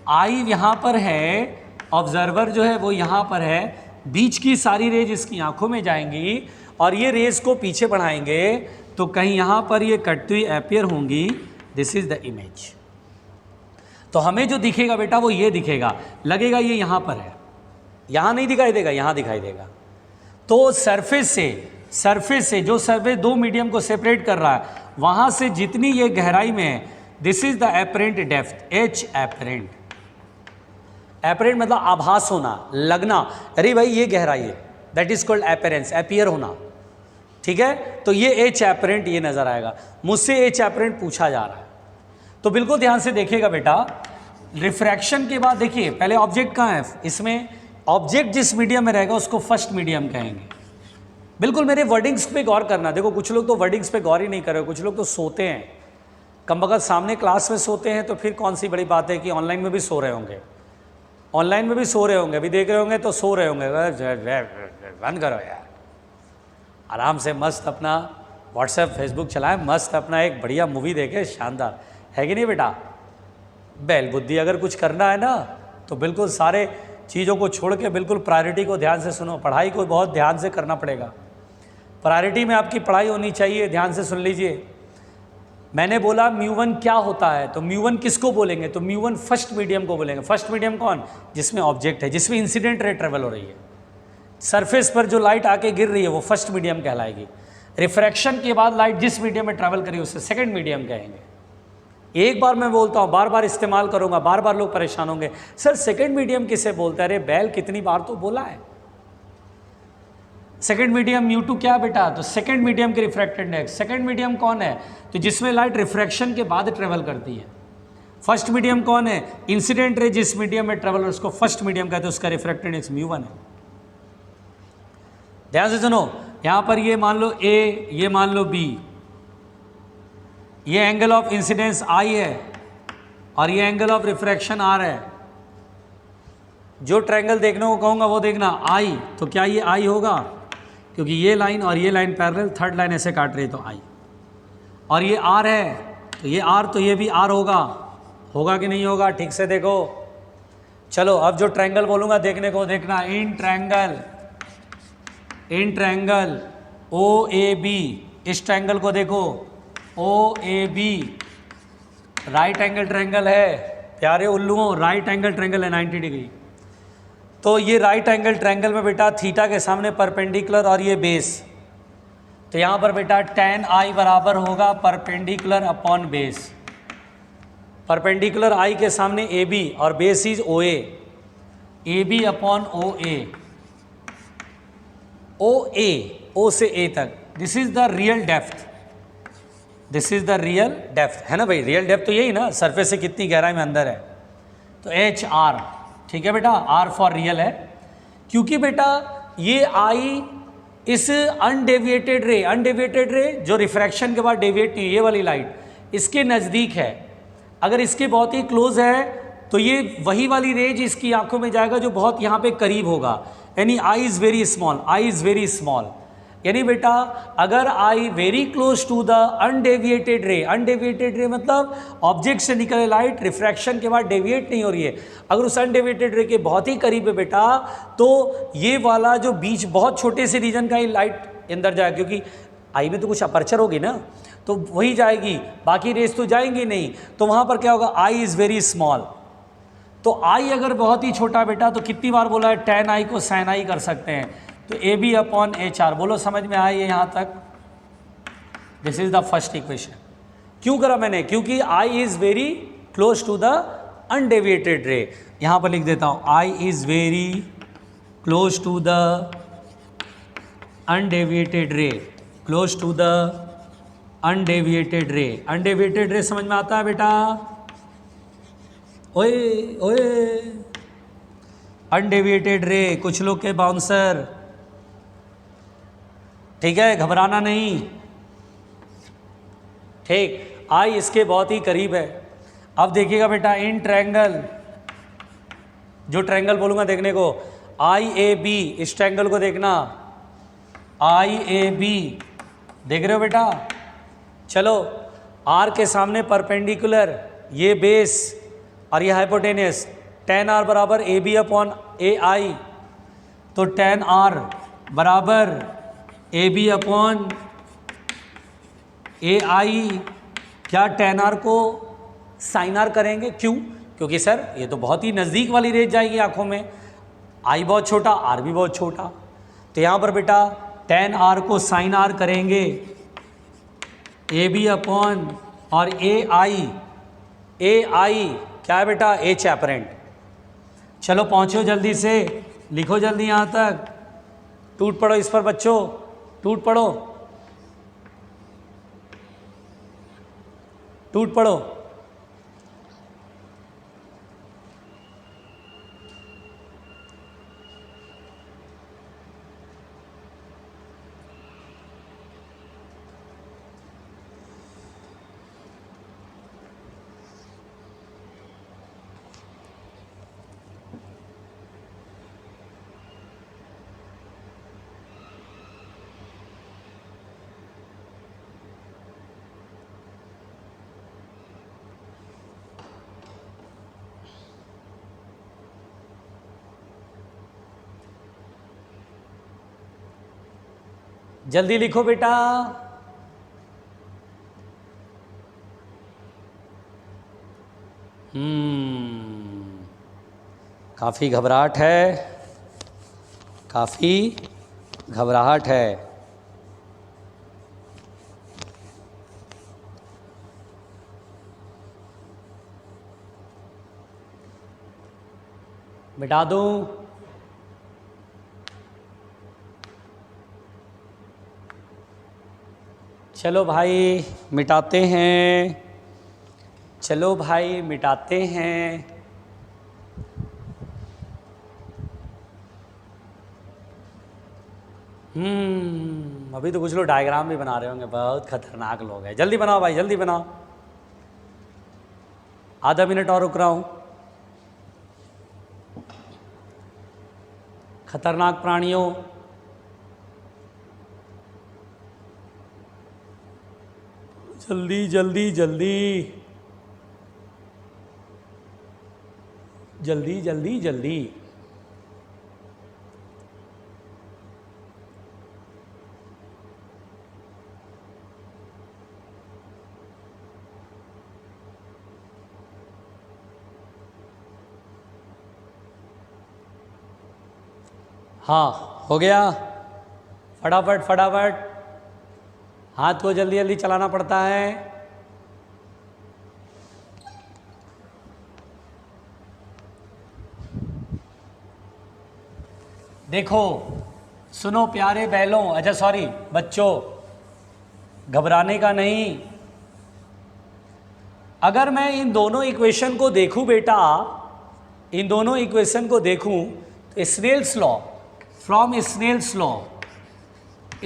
आई यहाँ पर है, ऑब्जर्वर जो है वो यहाँ पर है, बीच की सारी रेज इसकी आंखों में जाएंगी और ये रेज को पीछे बढ़ाएंगे तो कहीं यहाँ पर ये कटती हुई अपीयर होंगी। This is the image. तो हमें जो दिखेगा बेटा वो ये दिखेगा, लगेगा ये यहाँ पर है, यहाँ नहीं दिखाई देगा, यहाँ दिखाई देगा। तो सरफेस से जो सरफेस दो मीडियम को सेपरेट कर रहा है, वहाँ से जितनी ये गहराई में है, this is the apparent depth, H apparent. Apparent मतलब आभास होना, लगना, अरे भाई ये गहराई है, दैट इज कॉल्ड एपरेंस, एपियर होना। ठीक है, तो ये एच एपरेंट ये नजर आएगा। मुझसे एच एपरेंट पूछा जा रहा है, तो बिल्कुल ध्यान से देखिएगा बेटा। रिफ्रैक्शन के बाद देखिए पहले ऑब्जेक्ट कहाँ है, इसमें ऑब्जेक्ट जिस मीडियम में रहेगा उसको फर्स्ट मीडियम कहेंगे। बिल्कुल मेरे वर्डिंग्स पे गौर करना। देखो कुछ लोग तो वर्डिंग्स पे गौर ही नहीं कर रहे, कुछ लोग तो सोते हैं, कम बगल सामने क्लास में सोते हैं, तो फिर कौन सी बड़ी बात है कि ऑनलाइन में भी सो रहे होंगे, ऑनलाइन में भी सो रहे होंगे, अभी देख रहे होंगे तो सो रहे होंगे। बंद करो यार, आराम से मस्त अपना व्हाट्सएप फेसबुक चलाएं, मस्त अपना एक बढ़िया मूवी देखें, शानदार है कि नहीं बेटा। बैल बुद्धि अगर कुछ करना है ना तो बिल्कुल सारे चीज़ों को छोड़ के बिल्कुल प्रायोरिटी को ध्यान से सुनो, पढ़ाई को बहुत ध्यान से करना पड़ेगा। प्रायोरिटी में आपकी पढ़ाई होनी चाहिए, ध्यान से सुन लीजिए। मैंने बोला म्यू1 क्या होता है, तो म्यू1 किसको बोलेंगे, तो म्यू1 फर्स्ट मीडियम को बोलेंगे। फर्स्ट मीडियम कौन, जिसमें ऑब्जेक्ट है, जिसमें इंसिडेंट रे ट्रेवल हो रही है, सरफेस पर जो लाइट आके गिर रही है वो फर्स्ट मीडियम कहलाएगी। रिफ्रैक्शन के बाद लाइट जिस मीडियम में ट्रैवल करी उसे सेकंड मीडियम कहेंगे। एक बार मैं बोलता हूँ, बार बार इस्तेमाल करूँगा, बार बार लोग परेशान होंगे, सर सेकंड मीडियम किसे बोलता है। अरे बैल कितनी बार तो बोला है। सेकंड मीडियम म्यू2 क्या बेटा, तो सेकंड मीडियम के रिफ्रैक्टेड इंडेक्स। सेकंड मीडियम कौन है, तो जिसमें लाइट रिफ्रैक्शन के बाद ट्रेवल करती है। फर्स्ट मीडियम कौन है, इंसिडेंट रे जिस मीडियम में ट्रेवल, उसको फर्स्ट मीडियम कहते हैं, उसका रिफ्रैक्टेड इंडेक्स म्यू1 है। ध्यान से सुनो, यहाँ पर ये मान लो ए, ये मान लो बी, ये एंगल ऑफ इंसिडेंस आई है और ये एंगल ऑफ रिफ्रैक्शन आर है। जो ट्रायंगल देखने को कहूँगा वो देखना आई, तो क्या ये आई होगा, क्योंकि ये लाइन और ये लाइन पैरेलल, थर्ड लाइन ऐसे काट रही है तो आई। और ये आर है तो ये आर, तो ये भी आर होगा, होगा कि नहीं होगा, ठीक से देखो। चलो अब जो ट्रायंगल बोलूँगा देखने को देखना, in triangle O A B, इस ट्रायंगल को देखो O A B, right angle triangle है प्यारे उल्लुओं, राइट एंगल ट्रायंगल है 90 डिग्री। तो ये राइट एंगल ट्रायंगल में बेटा थीटा के सामने परपेंडिकुलर और ये बेस, तो यहाँ पर बेटा tan i बराबर होगा perpendicular upon base. Perpendicular i के सामने ए बी और base is O A B upon O A, O से ए तक। This is the real depth, this is the real depth, है ना भाई। रियल डेप्थ तो यही ना, सरफेस से कितनी गहराई में अंदर है, तो एच आर, ठीक है बेटा, आर फॉर रियल है। क्योंकि बेटा ये आई इस अनडेविएटेड रे जो रिफ्रैक्शन के बाद डेविएट नहीं, ये वाली लाइट इसके नज़दीक है। अगर इसके बहुत ही क्लोज है तो ये वही वाली रेज इसकी आंखों में जाएगा जो बहुत यहाँ पे करीब होगा, यानी आई इज़ वेरी स्मॉल, यानी बेटा अगर I very close to the undeviated ray मतलब ऑब्जेक्ट से निकले लाइट रिफ्रैक्शन के बाद डेविएट नहीं हो रही है, अगर उस अनडेविएटेड रे के बहुत ही करीब है बेटा, तो ये वाला जो बीच बहुत छोटे से रीजन का ही लाइट अंदर जाएगा, क्योंकि आई में तो कुछ अपर्चर होगी ना, तो वही जाएगी, बाकी रेस तो जाएंगी नहीं। तो वहाँ पर क्या होगा, आई इज़ वेरी स्मॉल। तो आई अगर बहुत ही छोटा बेटा, तो कितनी बार बोला है tan i को sin i कर सकते हैं, तो A B upon H R. बोलो समझ में आए यहाँ तक। This is the first equation. क्यों करा मैंने, क्योंकि i is very close to the undeviated ray. यहाँ पर लिख देता हूँ, i is very close to the undeviated ray, close to the undeviated ray. Undeviated ray समझ में आता है बेटा, ओए ओए, अनडेविएटेड रे, कुछ लोग के बाउंसर, ठीक है, घबराना नहीं, ठीक। आई इसके बहुत ही करीब है। अब देखिएगा बेटा, इन ट्रायंगल, जो ट्रायंगल बोलूँगा देखने को, आई ए बी, इस ट्रायंगल को देखना, IAB, देख रहे हो बेटा। चलो R के सामने परपेंडिकुलर, ये बेस और ये हाइपोटेनियस, tan R बराबर AB अपॉन AI, तो tan R बराबर AB अपॉन AI। क्या tan R को sin R करेंगे? क्यों? क्योंकि सर ये तो बहुत ही नज़दीक वाली रेंज जाएगी आंखों में, I बहुत छोटा, R भी बहुत छोटा, तो यहाँ पर बेटा tan R को sin R करेंगे, AB अपॉन और AI क्या है बेटा? H apparent. चलो पहुँचो जल्दी से, लिखो जल्दी यहाँ तक, टूट पड़ो इस पर बच्चों, टूट पड़ो, टूट पड़ो। जल्दी लिखो बेटा। काफ़ी घबराहट है, काफ़ी घबराहट है। मिटा दूं? चलो भाई मिटाते हैं, चलो भाई मिटाते हैं। अभी तो कुछ लोग डायग्राम भी बना रहे होंगे, बहुत खतरनाक लोग हैं। जल्दी बनाओ भाई, जल्दी बनाओ, आधा मिनट और रुक रहा हूँ। खतरनाक प्राणियों, जल्दी जल्दी जल्दी जल्दी जल्दी जल्दी। हाँ हो गया, फटाफट फटाफट, हाथ को जल्दी जल्दी चलाना पड़ता है। देखो सुनो प्यारे बैलों, अच्छा सॉरी बच्चों, घबराने का नहीं। अगर मैं इन दोनों इक्वेशन को देखूं बेटा, इन दोनों इक्वेशन को देखूं तो Snell's law, from Snell's law,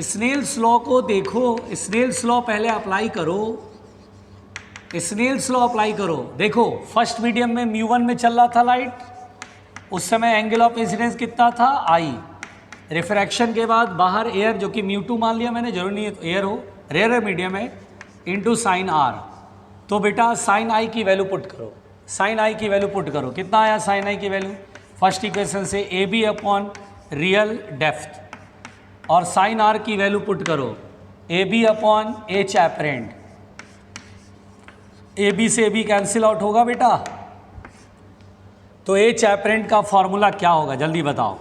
Snell's law को देखो, स्नेल्स लॉ पहले अप्लाई करो, स्नेल्स लॉ अप्लाई करो। देखो फर्स्ट मीडियम में μ1 में चल रहा था लाइट, उस समय एंगल ऑफ इंसिडेंस कितना था? I। रिफ्रैक्शन के बाद बाहर एयर, जो कि μ2 मान लिया मैंने, जरूरी नहीं है तो एयर हो, रेयर मीडियम है, इनटू साइन R। तो बेटा साइन I की वैल्यू पुट करो, साइन I की वैल्यू पुट करो। कितना आया साइन I की वैल्यू? फर्स्ट इक्वेशन से AB अपॉन रियल डेप्थ, और साइन R की वैल्यू पुट करो, AB upon H apparent. AB से AB कैंसिल आउट होगा बेटा, तो H एपरेंट का फॉर्मूला क्या होगा जल्दी बताओ?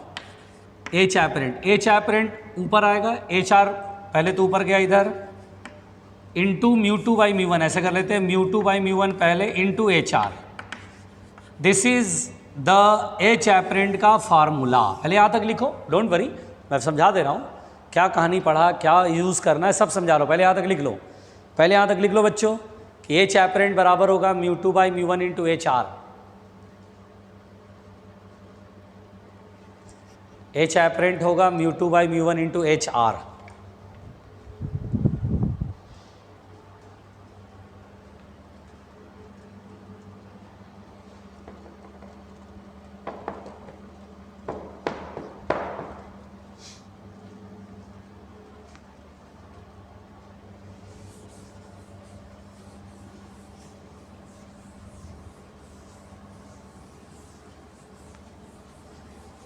H एपरेंट ऊपर आएगा, HR पहले तो ऊपर गया इधर, इंटू μ2 बाई μ1, ऐसे कर लेते हैं, μ2 बाई μ1 पहले into HR। This is the H apparent का फार्मूला। पहले यहाँ तक लिखो, डोंट वरी, मैं समझा दे रहा हूँ, क्या कहानी पढ़ा, क्या यूज़ करना है, सब समझा लो। पहले यहाँ तक लिख लो, पहले यहाँ तक लिख लो बच्चों कि H एपरेंट बराबर होगा μ2 by μ1 into HR। H apparent होगा μ2 बाई μ1 इंटू HR।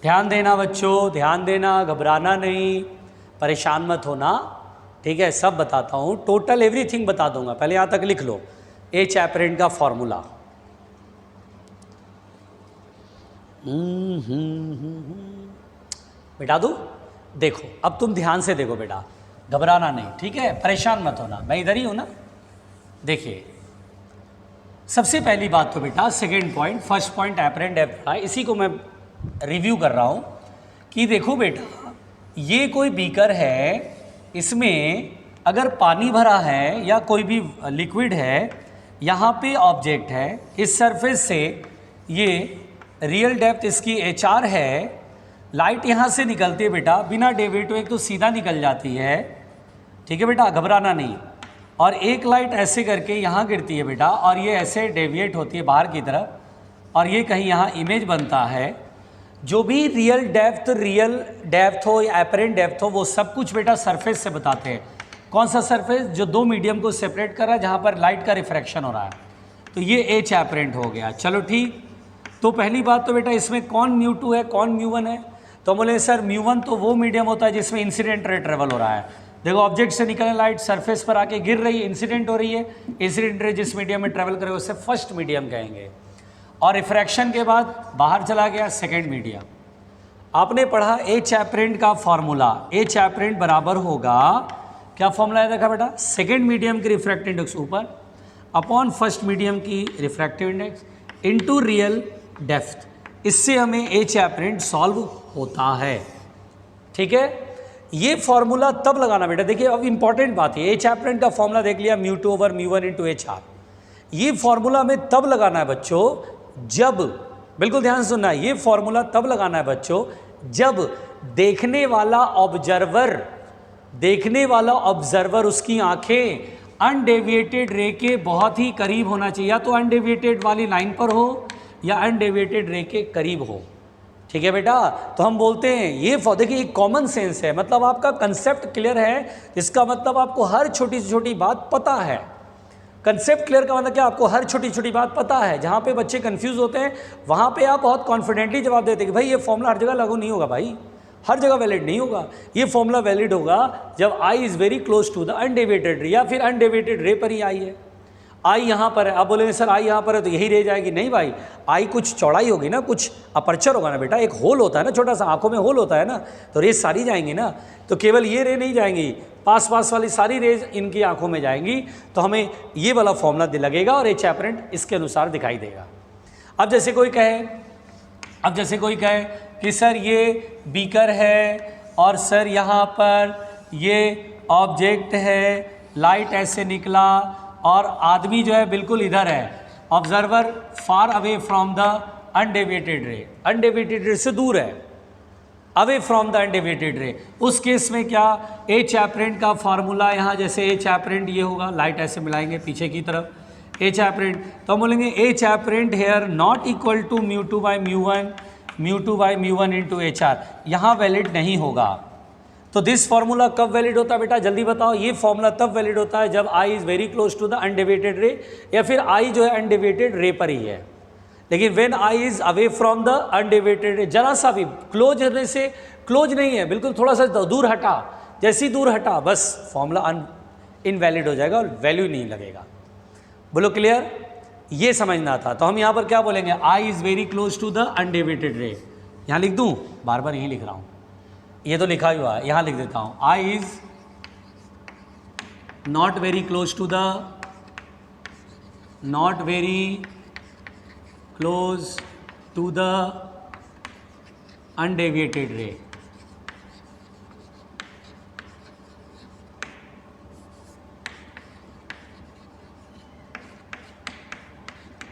ध्यान देना बच्चों, ध्यान देना, घबराना नहीं, परेशान मत होना, ठीक है। सब बताता हूँ, टोटल एवरीथिंग बता दूंगा। पहले यहाँ तक लिख लो, एच एपरेंट का फॉर्मूला। बेटा दूँ, देखो अब तुम ध्यान से देखो बेटा, घबराना नहीं, ठीक है, परेशान मत होना, मैं इधर ही हूँ ना। देखिए सबसे पहली बात तो बेटा, second point, first point apparent depth, इसी को मैं रिव्यू कर रहा हूँ कि देखो बेटा, ये कोई बीकर है, इसमें अगर पानी भरा है या कोई भी लिक्विड है, यहाँ पे ऑब्जेक्ट है, इस सरफेस से ये रियल डेप्थ इसकी HR है, लाइट यहाँ से निकलती है बेटा बिना डेविएट हुए, एक तो सीधा निकल जाती है, ठीक है बेटा, घबराना नहीं, और एक लाइट ऐसे करके यहाँ गिरती है बेटा, और ये ऐसे डेविएट होती है बाहर की तरफ, और ये कहीं यहाँ इमेज बनता है। जो भी रियल डेप्थ हो या एपरेंट डेप्थ हो, वो सब कुछ बेटा सरफेस से बताते हैं। कौन सा सरफेस? जो दो मीडियम को सेपरेट कर रहा है, जहाँ पर लाइट का रिफ्रैक्शन हो रहा है, तो ये एच एपरेंट हो गया। चलो ठीक, तो पहली बात तो बेटा इसमें कौन μ2 है, कौन μ1 है? तो बोले सर μ1 तो वो मीडियम होता है जिसमें इंसिडेंट रे ट्रेवल हो रहा है। देखो ऑब्जेक्ट से निकलने लाइट सरफेस पर आके गिर रही है, इंसिडेंट हो रही है, इंसिडेंट रे जिस मीडियम में ट्रेवल करे उसे फर्स्ट मीडियम कहेंगे, और रिफ्रैक्शन के बाद बाहर चला गया सेकेंड मीडियम। आपने पढ़ा एच एपरेंट का फॉर्मूला, एच एपरेंट बराबर होगा, क्या फॉर्मूला है देखा बेटा, सेकेंड मीडियम की रिफ्रैक्टिव इंडेक्स ऊपर अपॉन फर्स्ट मीडियम की refractive index into real depth. इससे हमें एच एपरेंट सॉल्व होता है, ठीक है। ये फॉर्मूला तब लगाना बेटा, देखिए अब इंपॉर्टेंट बात है, एच एपरेंट का फॉर्मूला देख लिया, μ2 ओवर μ1 इंटू HR। ये फॉर्मूला हमें तब लगाना है बच्चों जब, बिल्कुल ध्यान से सुनना, ये फॉर्मूला तब लगाना है बच्चों जब देखने वाला ऑब्जर्वर उसकी आंखें अनडेविएटेड रे के बहुत ही करीब होना चाहिए, या तो अनडेविएटेड वाली लाइन पर हो या अनडेविएटेड रे के करीब हो, ठीक है बेटा। तो हम बोलते हैं ये देखिए एक कॉमन सेंस है, मतलब आपका कंसेप्ट क्लियर है, इसका मतलब आपको हर छोटी से छोटी बात पता है। कंसेप्ट क्लियर का मतलब क्या, आपको हर छोटी छोटी बात पता है। जहाँ पे बच्चे कंफ्यूज होते हैं वहाँ पे आप बहुत कॉन्फिडेंटली जवाब देते हैं कि भाई ये फॉर्मूला हर जगह लागू नहीं होगा, भाई हर जगह वैलिड नहीं होगा। ये फॉर्मूला वैलिड होगा जब i is very close to the undeviated ray, या फिर अनडेविएटेड रे पर ही आई है। आई यहाँ पर है, आप बोलेंगे सर आई यहाँ पर है तो यही रह जाएगी, नहीं भाई, आई कुछ चौड़ाई होगी ना, कुछ अपर्चर होगा ना बेटा, एक होल होता है ना, छोटा सा आंखों में होल होता है ना, तो रेज सारी जाएंगी ना, तो केवल ये रे नहीं जाएंगी, पास वाली सारी रेज इनकी आंखों में जाएंगी। तो हमें ये वाला फॉर्मूला लगेगा और एच एपरेंट इसके अनुसार दिखाई देगा। अब जैसे कोई कहे कि सर ये बीकर है और सर यहाँ पर ये ऑब्जेक्ट है, लाइट ऐसे निकला और आदमी जो है बिल्कुल इधर है, observer far away from the undeviated रे से दूर है, अवे फ्रॉम द अनडेविएटेड रे। उस केस में क्या, एच एपरेंट का फॉर्मूला यहाँ, जैसे एच एपरेंट ये होगा, लाइट ऐसे मिलाएंगे पीछे की तरफ, एच एपरेंट, तो हम बोलेंगे H apparent here not equal to μ2 by μ1 into HR, यहाँ वैलिड नहीं होगा। तो दिस फॉर्मूला कब वैलिड होता है बेटा, जल्दी बताओ। ये फॉर्मूला तब वैलिड होता है जब i is very close to the undeviated ray, या फिर आई जो है अनडेविएटेड रे पर ही है। लेकिन when I is away from the undeviated रे, जरा सा भी क्लोज होने से, क्लोज नहीं है, बिल्कुल थोड़ा सा दूर हटा, जैसी दूर हटा बस फॉर्मूला इनवैलिड हो जाएगा और वैल्यू नहीं लगेगा। बोलो क्लियर, ये समझना था। तो हम यहाँ पर क्या बोलेंगे, i is very close to the undeviated ray, यहाँ लिख दूँ, बार बार यहीं लिख रहा हूँ, ये तो लिखा हुआ है, यहाँ लिख देता हूँ, i is not very close to the undeviated ray.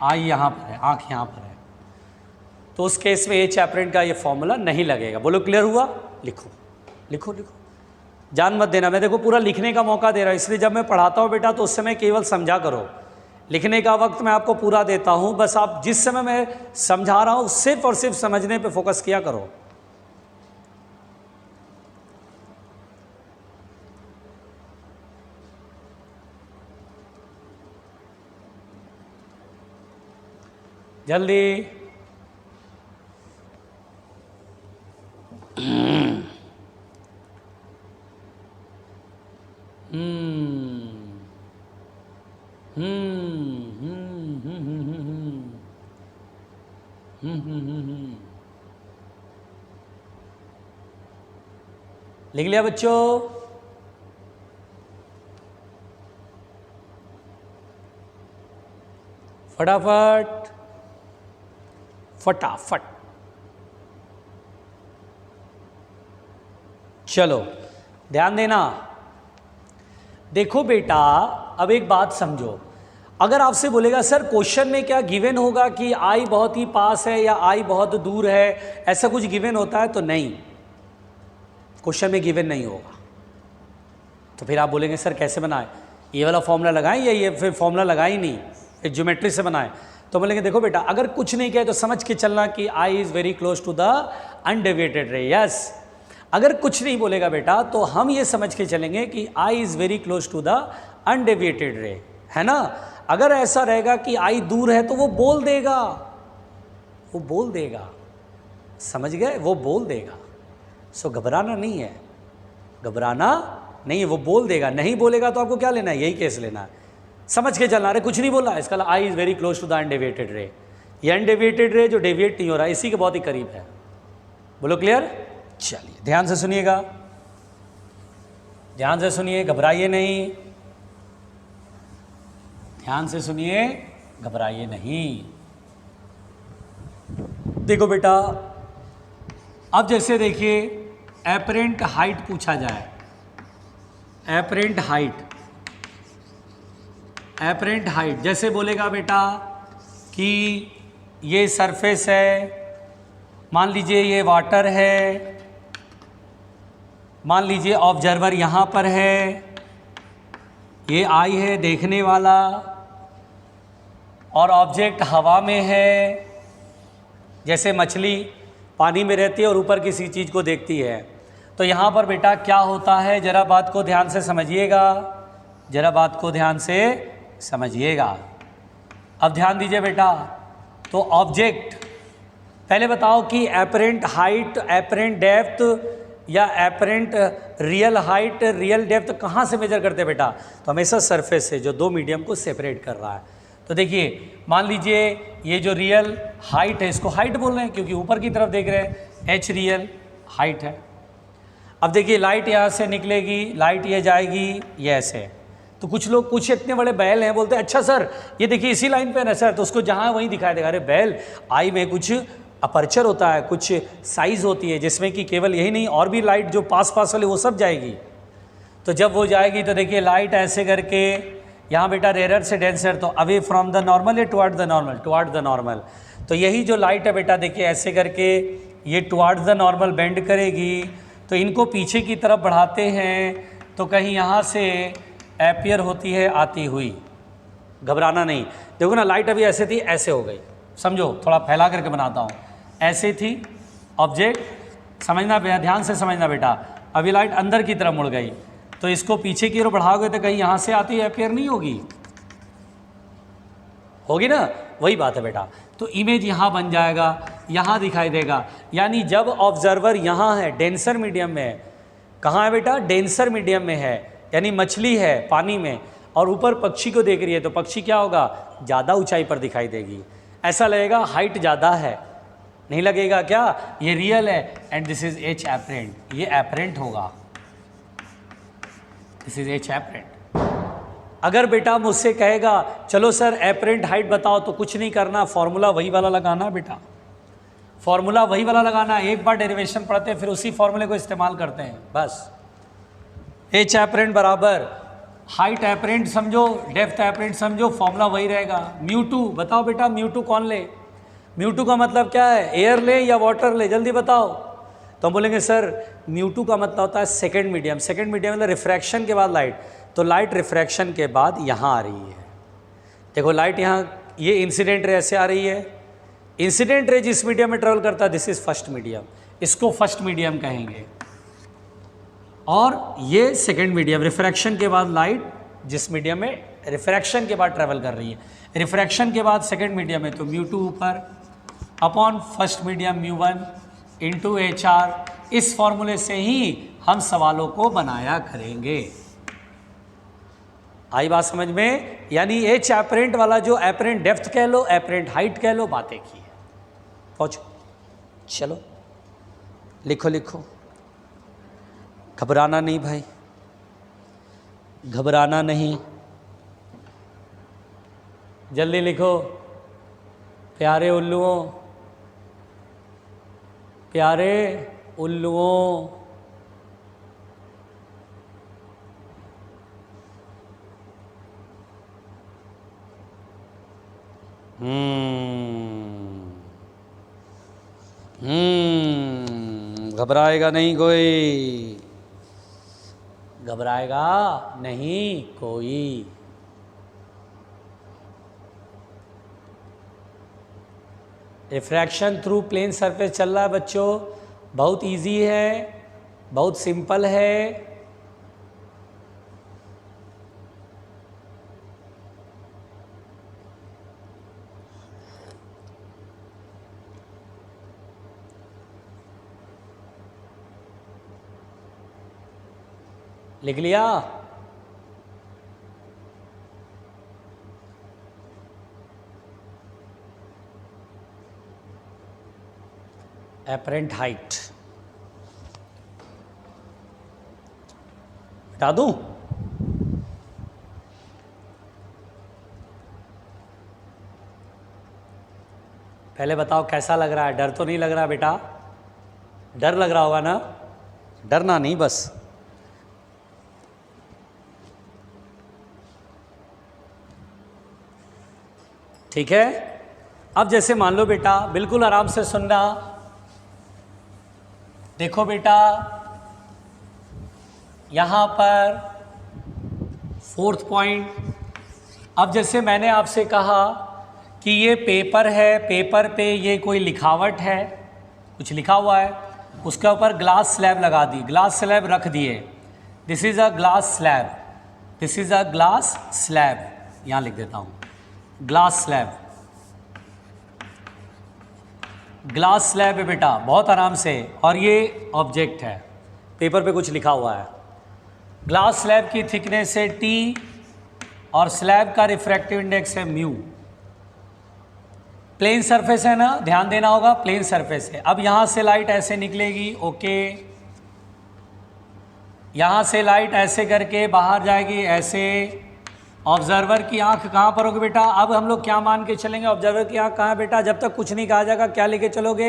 I यहाँ पर है, आँख यहाँ पर है, तो उस केस में एच एपरेंट का ये फॉर्मूला नहीं लगेगा। बोलो क्लियर हुआ, लिखो लिखो लिखो, जान मत देना, मैं देखो पूरा लिखने का मौका दे रहा हूँ, इसलिए जब मैं पढ़ाता हूँ बेटा तो उस समय केवल समझा करो, लिखने का वक्त मैं आपको पूरा देता हूँ, बस आप जिस समय मैं समझा रहा हूँ सिर्फ और सिर्फ समझने पे फोकस किया करो। जल्दी, लिख लिया बच्चों? फटाफट फटाफट। चलो ध्यान देना। देखो बेटा, अब एक बात समझो। अगर आपसे बोलेगा सर क्वेश्चन में क्या गिवन होगा कि आई बहुत ही पास है या आई बहुत दूर है, ऐसा कुछ गिवन होता है? तो नहीं, क्वेश्चन में गिवन नहीं होगा। तो फिर आप बोलेंगे सर कैसे बनाए, ये वाला फॉर्मूला लगाएं या ये फिर फॉर्मूला लगाए ही नहीं, फिर ज्योमेट्री से बनाए? तो बोलेंगे देखो बेटा, अगर कुछ नहीं किया तो समझ के चलना कि i is very close to the undeviated ray. Yes, अगर कुछ नहीं बोलेगा बेटा तो हम ये समझ के चलेंगे कि i is very close to the undeviated ray, है ना। अगर ऐसा रहेगा कि आई दूर है तो वो बोल देगा, वो बोल देगा, समझ गए, वो बोल देगा। सो घबराना नहीं है, घबराना नहीं है, वो बोल देगा। नहीं बोलेगा तो आपको क्या लेना है, यही केस लेना है, समझ के चलना। अरे कुछ नहीं बोला, इसका i is very close to the undeviated ray. ये अनडेविएटेड रे जो डेविएट नहीं हो रहा, इसी के बहुत ही करीब है। बोलो क्लियर? चलिए ध्यान से सुनिएगा, ध्यान से सुनिए, घबराइए नहीं, ध्यान से सुनिए, घबराइए नहीं। देखो बेटा, अब जैसे देखिए एपरेंट हाइट पूछा जाए, एपरेंट हाइट, एपरेंट हाइट जैसे बोलेगा बेटा कि ये सरफेस है, मान लीजिए ये वाटर है, मान लीजिए ऑब्जर्वर यहाँ पर है, ये आई है देखने वाला, और ऑब्जेक्ट हवा में है। जैसे मछली पानी में रहती है और ऊपर किसी चीज़ को देखती है। तो यहाँ पर बेटा क्या होता है, जरा बात को ध्यान से समझिएगा, जरा बात को ध्यान से समझिएगा। अब ध्यान दीजिए बेटा, तो ऑब्जेक्ट, पहले बताओ कि एपरेंट हाइट, एपरेंट डेप्थ या apparent real height, real depth कहाँ से मेजर करते हैं बेटा? तो हमेशा सरफेस से जो दो मीडियम को सेपरेट कर रहा है। तो देखिए मान लीजिए ये जो रियल हाइट है, इसको हाइट बोल रहे हैं क्योंकि ऊपर की तरफ देख रहे हैं, एच रियल हाइट है। अब देखिए लाइट यहाँ से निकलेगी, लाइट ये जाएगी, ये ऐसे। तो कुछ लोग, कुछ इतने बड़े बैल हैं, बोलते हैं अच्छा सर ये देखिए इसी लाइन पे है ना सर, तो उसको जहाँ वहीं दिखाई देगा। अरे बैल, आई में कुछ अपर्चर होता है, कुछ साइज होती है जिसमें कि केवल यही नहीं और भी लाइट जो पास पास वाली वो सब जाएगी। तो जब वो जाएगी तो देखिए लाइट ऐसे करके यहाँ बेटा रेयर से डेंसर, तो अवे फ्रॉम द नॉर्मल या toward the normal, toward the normal. तो यही जो लाइट है बेटा देखिए ऐसे करके ये टुवर्ड द नॉर्मल बेंड करेगी। तो इनको पीछे की तरफ बढ़ाते हैं तो कहीं यहाँ से एपियर होती है आती हुई। घबराना नहीं, देखो ना लाइट अभी ऐसे थी, ऐसे हो गई, समझो, थोड़ा फैला करके बनाता हूँ। ऐसे थी ऑब्जेक्ट, समझना बेटा, ध्यान से समझना बेटा। अभी लाइट अंदर की तरफ मुड़ गई, तो इसको पीछे की ओर बढ़ाओगे तो कहीं यहाँ से आती एपियर नहीं होगी, होगी ना, वही बात है बेटा। तो इमेज यहाँ बन जाएगा, यहाँ दिखाई देगा। यानी जब ऑब्जर्वर यहाँ है, डेंसर मीडियम में है, कहाँ है बेटा? डेंसर मीडियम में है, यानी मछली है पानी में, और ऊपर पक्षी को देख रही है, तो पक्षी क्या होगा? ज़्यादा ऊंचाई पर दिखाई देगी। ऐसा लगेगा हाइट ज़्यादा है, नहीं लगेगा क्या? ये रियल है and this is H apparent, ये एपरेंट होगा, दिस इज एच एपरेंट। अगर बेटा मुझसे कहेगा चलो सर एपरेंट हाइट बताओ, तो कुछ नहीं करना, फॉर्मूला वही वाला लगाना बेटा, फॉर्मूला वही वाला लगाना। एक बार डेरिवेशन पढ़ते हैं फिर उसी फॉर्मूले को इस्तेमाल करते हैं, बस। एच एपरेंट बराबर हाइट एपरेंट समझो, डेप्थ एपरेंट समझो, फॉर्मूला वही रहेगा। म्यू टू बताओ बेटा, म्यू टू कौन ले? म्यू टू का मतलब क्या है? एयर ले या वाटर ले, जल्दी बताओ। तो हम बोलेंगे सर म्यू टू का मतलब होता है सेकंड मीडियम। सेकंड मीडियम मतलब रिफ्रैक्शन के बाद लाइट, तो लाइट रिफ्रैक्शन के बाद यहाँ आ रही है। देखो लाइट यहाँ, ये इंसिडेंट रे ऐसे आ रही है, इंसिडेंट रे जिस मीडियम में ट्रेवल करता है दिस इज फर्स्ट मीडियम, इसको फर्स्ट मीडियम कहेंगे। और ये सेकंड मीडियम, रिफ्रैक्शन के बाद लाइट जिस मीडियम में रिफ्रैक्शन के बाद ट्रेवल कर रही है, रिफ्रैक्शन के बाद सेकंड मीडियम है, तो म्यू टू ऊपर upon first medium mu one into H R. इस फॉर्मूले से ही हम सवालों को बनाया करेंगे। आई बात समझ में? यानी एच एपरेंट वाला जो एपरेंट डेप्थ कह लो, एपरेंट हाइट कह लो, बातें की है। पहुँचो, चलो लिखो लिखो, घबराना नहीं भाई, घबराना नहीं, जल्दी लिखो। प्यारे उल्लुओं, प्यारे उल्लुओं, घबराएगा नहीं कोई, घबराएगा नहीं कोई। रिफ्रैक्शन थ्रू प्लेन सरफेस चल रहा है बच्चों, बहुत इजी है, बहुत सिंपल है। लिख लिया? एपरेंट हाइट हटा दूं? पहले बताओ कैसा लग रहा है? डर तो नहीं लग रहा बेटा? डर लग रहा होगा ना? डरना नहीं बस। ठीक है, अब जैसे मान लो बेटा, बिल्कुल आराम से सुनना। देखो बेटा, यहाँ पर 4th पॉइंट, अब जैसे मैंने आपसे कहा कि ये पेपर है, पेपर पे ये कोई लिखावट है, कुछ लिखा हुआ है, उसके ऊपर ग्लास स्लैब लगा दी, ग्लास स्लैब रख दिए। This is a glass slab, this is a glass slab, यहाँ लिख देता हूँ ग्लास स्लैब। ग्लास स्लैब है बेटा, बहुत आराम से, और ये ऑब्जेक्ट है, पेपर पे कुछ लिखा हुआ है। ग्लास स्लैब की थिकनेस है T और स्लैब का रिफ्रैक्टिव इंडेक्स है म्यू। प्लेन सरफेस है ना, ध्यान देना होगा, प्लेन सरफेस है। अब यहाँ से लाइट ऐसे निकलेगी, ओके, यहाँ से लाइट ऐसे करके बाहर जाएगी, ऐसे। ऑब्जर्वर की आंख कहाँ पर होगी बेटा? अब हम लोग क्या मान के चलेंगे? ऑब्जर्वर की आंख कहाँ है बेटा? जब तक कुछ नहीं कहा जाएगा क्या लेके चलोगे?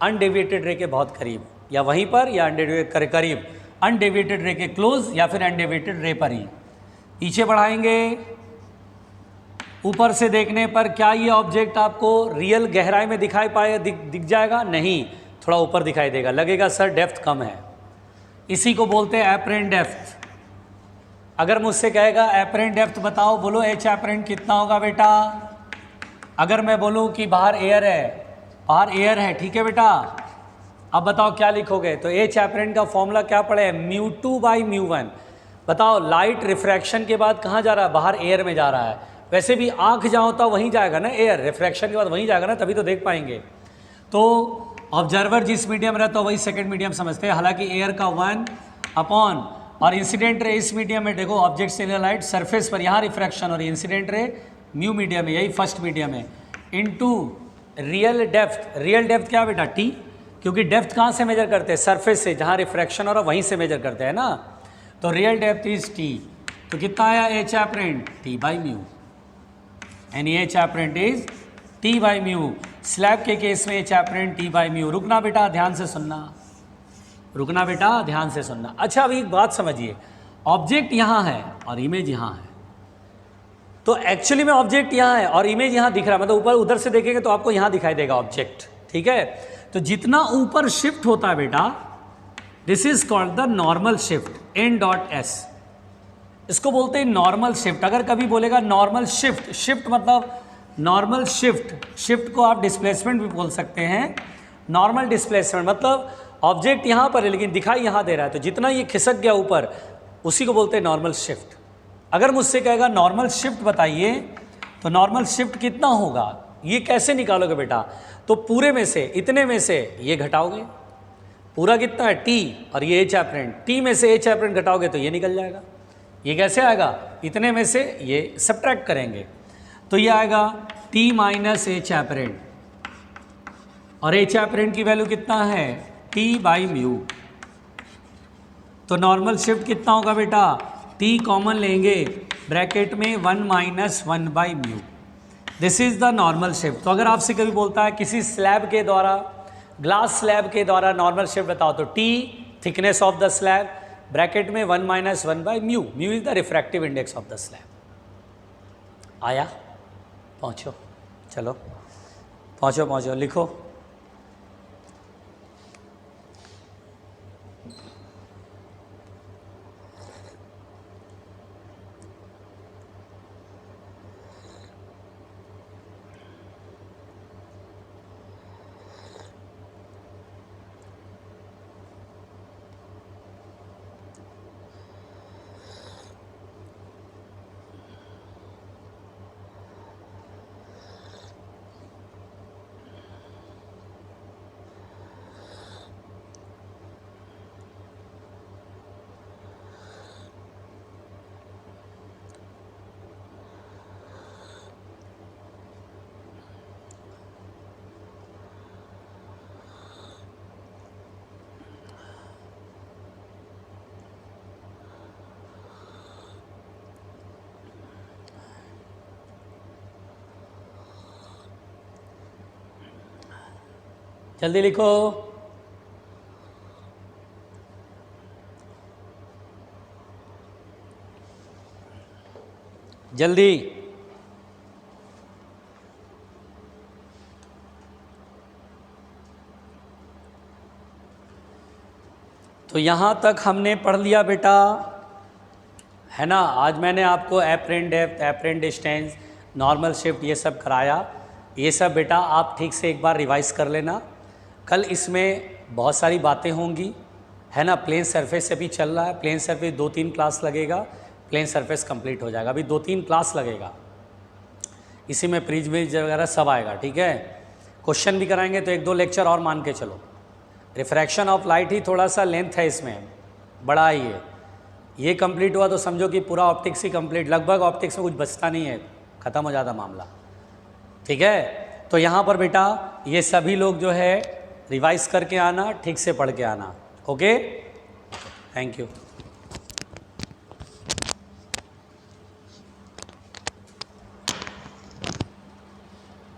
अनडेविएटेड रे के बहुत करीब, या वहीं पर, या अनडेविएटेड करीब, अनडेविएटेड रे के क्लोज, या फिर अनडेविएटेड रे पर ही। पीछे बढ़ाएंगे, ऊपर से देखने पर क्या ये ऑब्जेक्ट आपको रियल गहराई में दिखाई पाए, दिख जाएगा? नहीं, थोड़ा ऊपर दिखाई देगा, लगेगा सर डेप्थ कम है। इसी को बोलते हैं एपरेंट डेप्थ। अगर मुझसे कहेगा एपरेंट डेप्थ बताओ, बोलो एच एपरेंट कितना होगा बेटा? अगर मैं बोलूँ कि बाहर एयर है, बाहर एयर है, ठीक है बेटा, अब बताओ क्या लिखोगे? तो एच एपरेंट का फॉर्मूला क्या पड़े? μ2/μ1। बताओ लाइट रिफ्रैक्शन के बाद कहाँ जा रहा है? बाहर एयर में जा रहा है। वैसे भी आंख जहाँ होता वहीं जाएगा ना, एयर रिफ्रैक्शन के बाद वहीं जाएगा ना, तभी तो देख पाएंगे। तो ऑब्जर्वर जिस मीडियम रहता है वही सेकंड मीडियम समझते हैं। हालांकि एयर का 1 अपॉन, और इंसिडेंट रे इस मीडियम में, देखो ऑब्जेक्ट से लाइट सरफेस पर, यहाँ रिफ्रैक्शन, और इंसिडेंट रे म्यू मीडियम है, यही फर्स्ट मीडियम है, into real depth. Real depth क्या बेटा? T, क्योंकि डेप्थ कहाँ से मेजर करते हैं? सरफेस से, जहाँ रिफ्रैक्शन हो रहा वहीं से मेजर करते हैं ना। तो रियल डेप्थ इज T, तो कितना आया एच एपरेंट? T/μ, यानी H apparent is T/μ। Slab के केस में एच एपरेंट T/μ। रुकना बेटा, ध्यान से सुनना, रुकना बेटा, ध्यान से सुनना। अच्छा, अभी एक बात समझिए, ऑब्जेक्ट यहाँ है और इमेज यहाँ है, तो एक्चुअली में ऑब्जेक्ट यहाँ है और इमेज यहाँ दिख रहा है, मतलब ऊपर उधर से देखेंगे तो आपको यहाँ दिखाई देगा ऑब्जेक्ट, ठीक है। तो जितना ऊपर शिफ्ट होता है बेटा, this is called the normal shift, n.s, इसको बोलते हैं नॉर्मल शिफ्ट। अगर कभी बोलेगा नॉर्मल शिफ्ट, शिफ्ट मतलब नॉर्मल शिफ्ट, शिफ्ट को आप डिस्प्लेसमेंट भी बोल सकते हैं। नॉर्मल डिस्प्लेसमेंट मतलब ऑब्जेक्ट यहाँ पर है लेकिन दिखाई यहाँ दे रहा है, तो जितना ये खिसक गया ऊपर, उसी को बोलते हैं नॉर्मल शिफ्ट। अगर मुझसे कहेगा नॉर्मल शिफ्ट बताइए, तो नॉर्मल शिफ्ट कितना होगा, ये कैसे निकालोगे बेटा? तो पूरे में से, इतने में से ये घटाओगे, पूरा कितना है T, और ये एच एपरेंट, T में से एच एपरेंट घटाओगे तो ये निकल जाएगा। ये कैसे आएगा? इतने में से ये सब्ट्रैक्ट करेंगे तो ये आएगा T माइनस एच एपरेंट, और एच एपरेंट की वैल्यू कितना है T/μ। तो नॉर्मल शिफ्ट कितना होगा बेटा, T कॉमन लेंगे ब्रैकेट में 1 - 1/μ। This is the normal shift. तो अगर आपसे कभी बोलता है किसी स्लैब के द्वारा, ग्लास स्लैब के द्वारा नॉर्मल शिफ्ट बताओ, तो T thickness of the slab bracket में 1 - 1/μ। Mu is the refractive index of the slab. आया, पहुँचो, चलो पहुँचो, लिखो। जल्दी लिखो। जल्दी। तो यहाँ तक हमने पढ़ लिया बेटा, है ना। आज मैंने आपको apparent depth, apparent distance, normal shift ये सब कराया। ये सब बेटा आप ठीक से एक बार रिवाइज कर लेना। कल इसमें बहुत सारी बातें होंगी, है ना। प्लेन सरफेस से भी चल रहा है, प्लेन सरफेस 2-3 क्लास लगेगा, प्लेन सरफेस कंप्लीट हो जाएगा। अभी 2-3 क्लास लगेगा, इसी में प्रीज वेज वगैरह सब आएगा, ठीक है। क्वेश्चन भी कराएंगे तो 1-2 लेक्चर और मान के चलो। रिफ्रैक्शन ऑफ लाइट ही थोड़ा सा लेंथ है इसमें, बड़ा ही है। ये कंप्लीट हुआ तो समझो कि पूरा ऑप्टिक्स ही कंप्लीट, लगभग ऑप्टिक्स में कुछ बचता नहीं है, ख़त्म हो जाता मामला, ठीक है। तो यहाँ पर बेटा ये सभी लोग जो है रिवाइज करके आना, ठीक से पढ़ के आना। Okay, thank you.